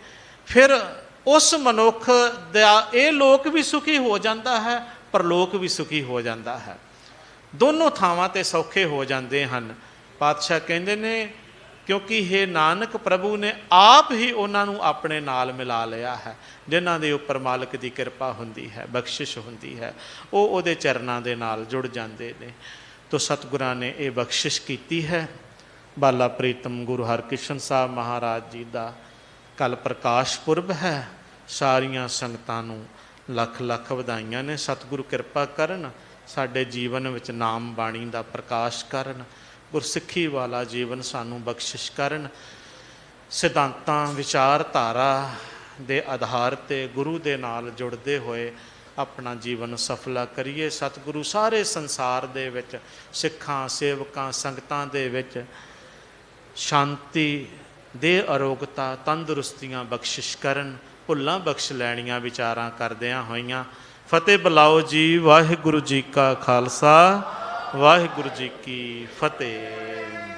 ਫਿਰ ਉਸ ਮਨੁੱਖ ਦਾ ਇਹ ਲੋਕ ਵੀ ਸੁਖੀ ਹੋ ਜਾਂਦਾ ਹੈ, ਪਰਲੋਕ ਵੀ ਸੁਖੀ ਹੋ ਜਾਂਦਾ ਹੈ। ਦੋਨੋਂ ਥਾਵਾਂ 'ਤੇ ਸੌਖੇ ਹੋ ਜਾਂਦੇ ਹਨ। ਪਾਤਸ਼ਾਹ ਕਹਿੰਦੇ ਨੇ ਕਿਉਂਕਿ ਇਹ ਨਾਨਕ ਪ੍ਰਭੂ ਨੇ ਆਪ ਹੀ ਉਹਨਾਂ ਨੂੰ ਆਪਣੇ ਨਾਲ ਮਿਲਾ ਲਿਆ ਹੈ। ਜਿਨ੍ਹਾਂ ਦੇ ਉੱਪਰ ਮਾਲਕ ਦੀ ਕਿਰਪਾ ਹੁੰਦੀ ਹੈ, ਬਖਸ਼ਿਸ਼ ਹੁੰਦੀ ਹੈ, ਉਹ ਉਹਦੇ ਚਰਨਾਂ ਦੇ ਨਾਲ ਜੁੜ ਜਾਂਦੇ ਨੇ। ਤੋ ਸਤਿਗੁਰਾਂ ਨੇ ਇਹ ਬਖਸ਼ਿਸ਼ ਕੀਤੀ ਹੈ। ਬਾਲਾ ਪ੍ਰੀਤਮ ਗੁਰੂ ਹਰਕ੍ਰਿਸ਼ਨ ਸਾਹਿਬ ਮਹਾਰਾਜ ਜੀ ਦਾ ਕੱਲ੍ਹ ਪ੍ਰਕਾਸ਼ ਪੁਰਬ ਹੈ। ਸਾਰੀਆਂ ਸੰਗਤਾਂ ਨੂੰ ਲੱਖ ਲੱਖ ਵਧਾਈਆਂ ਨੇ। ਸਤਿਗੁਰੂ ਕਿਰਪਾ ਕਰਨ, ਸਾਡੇ ਜੀਵਨ ਵਿੱਚ ਨਾਮ ਬਾਣੀ ਦਾ ਪ੍ਰਕਾਸ਼ ਕਰਨ, ਗੁਰਸਿੱਖੀ ਵਾਲਾ ਜੀਵਨ ਸਾਨੂੰ ਬਖਸ਼ਿਸ਼ ਕਰਨ। ਸਿਧਾਂਤਾਂ ਵਿਚਾਰਧਾਰਾ ਦੇ ਆਧਾਰ 'ਤੇ ਗੁਰੂ ਦੇ ਨਾਲ ਜੁੜਦੇ ਹੋਏ ਆਪਣਾ ਜੀਵਨ ਸਫਲਾ ਕਰੀਏ। ਸਤਿਗੁਰੂ ਸਾਰੇ ਸੰਸਾਰ ਦੇ ਵਿੱਚ ਸਿੱਖਾਂ, ਸੇਵਕਾਂ, ਸੰਗਤਾਂ ਦੇ ਵਿੱਚ ਸ਼ਾਂਤੀ ਦੇ, ਅਰੋਗਤਾ, ਤੰਦਰੁਸਤੀਆਂ ਬਖਸ਼ਿਸ਼ ਕਰਨ। ਭੁੱਲਾਂ ਬਖਸ਼ ਲੈਣੀਆਂ ਵਿਚਾਰਾਂ ਕਰਦਿਆਂ ਹੋਈਆਂ। ਫਤਿਹ ਬੁਲਾਓ ਜੀ। ਵਾਹਿਗੁਰੂ ਜੀ ਕਾ ਖਾਲਸਾ, ਵਾਹਿਗੁਰੂ ਜੀ ਕੀ ਫਤਿਹ।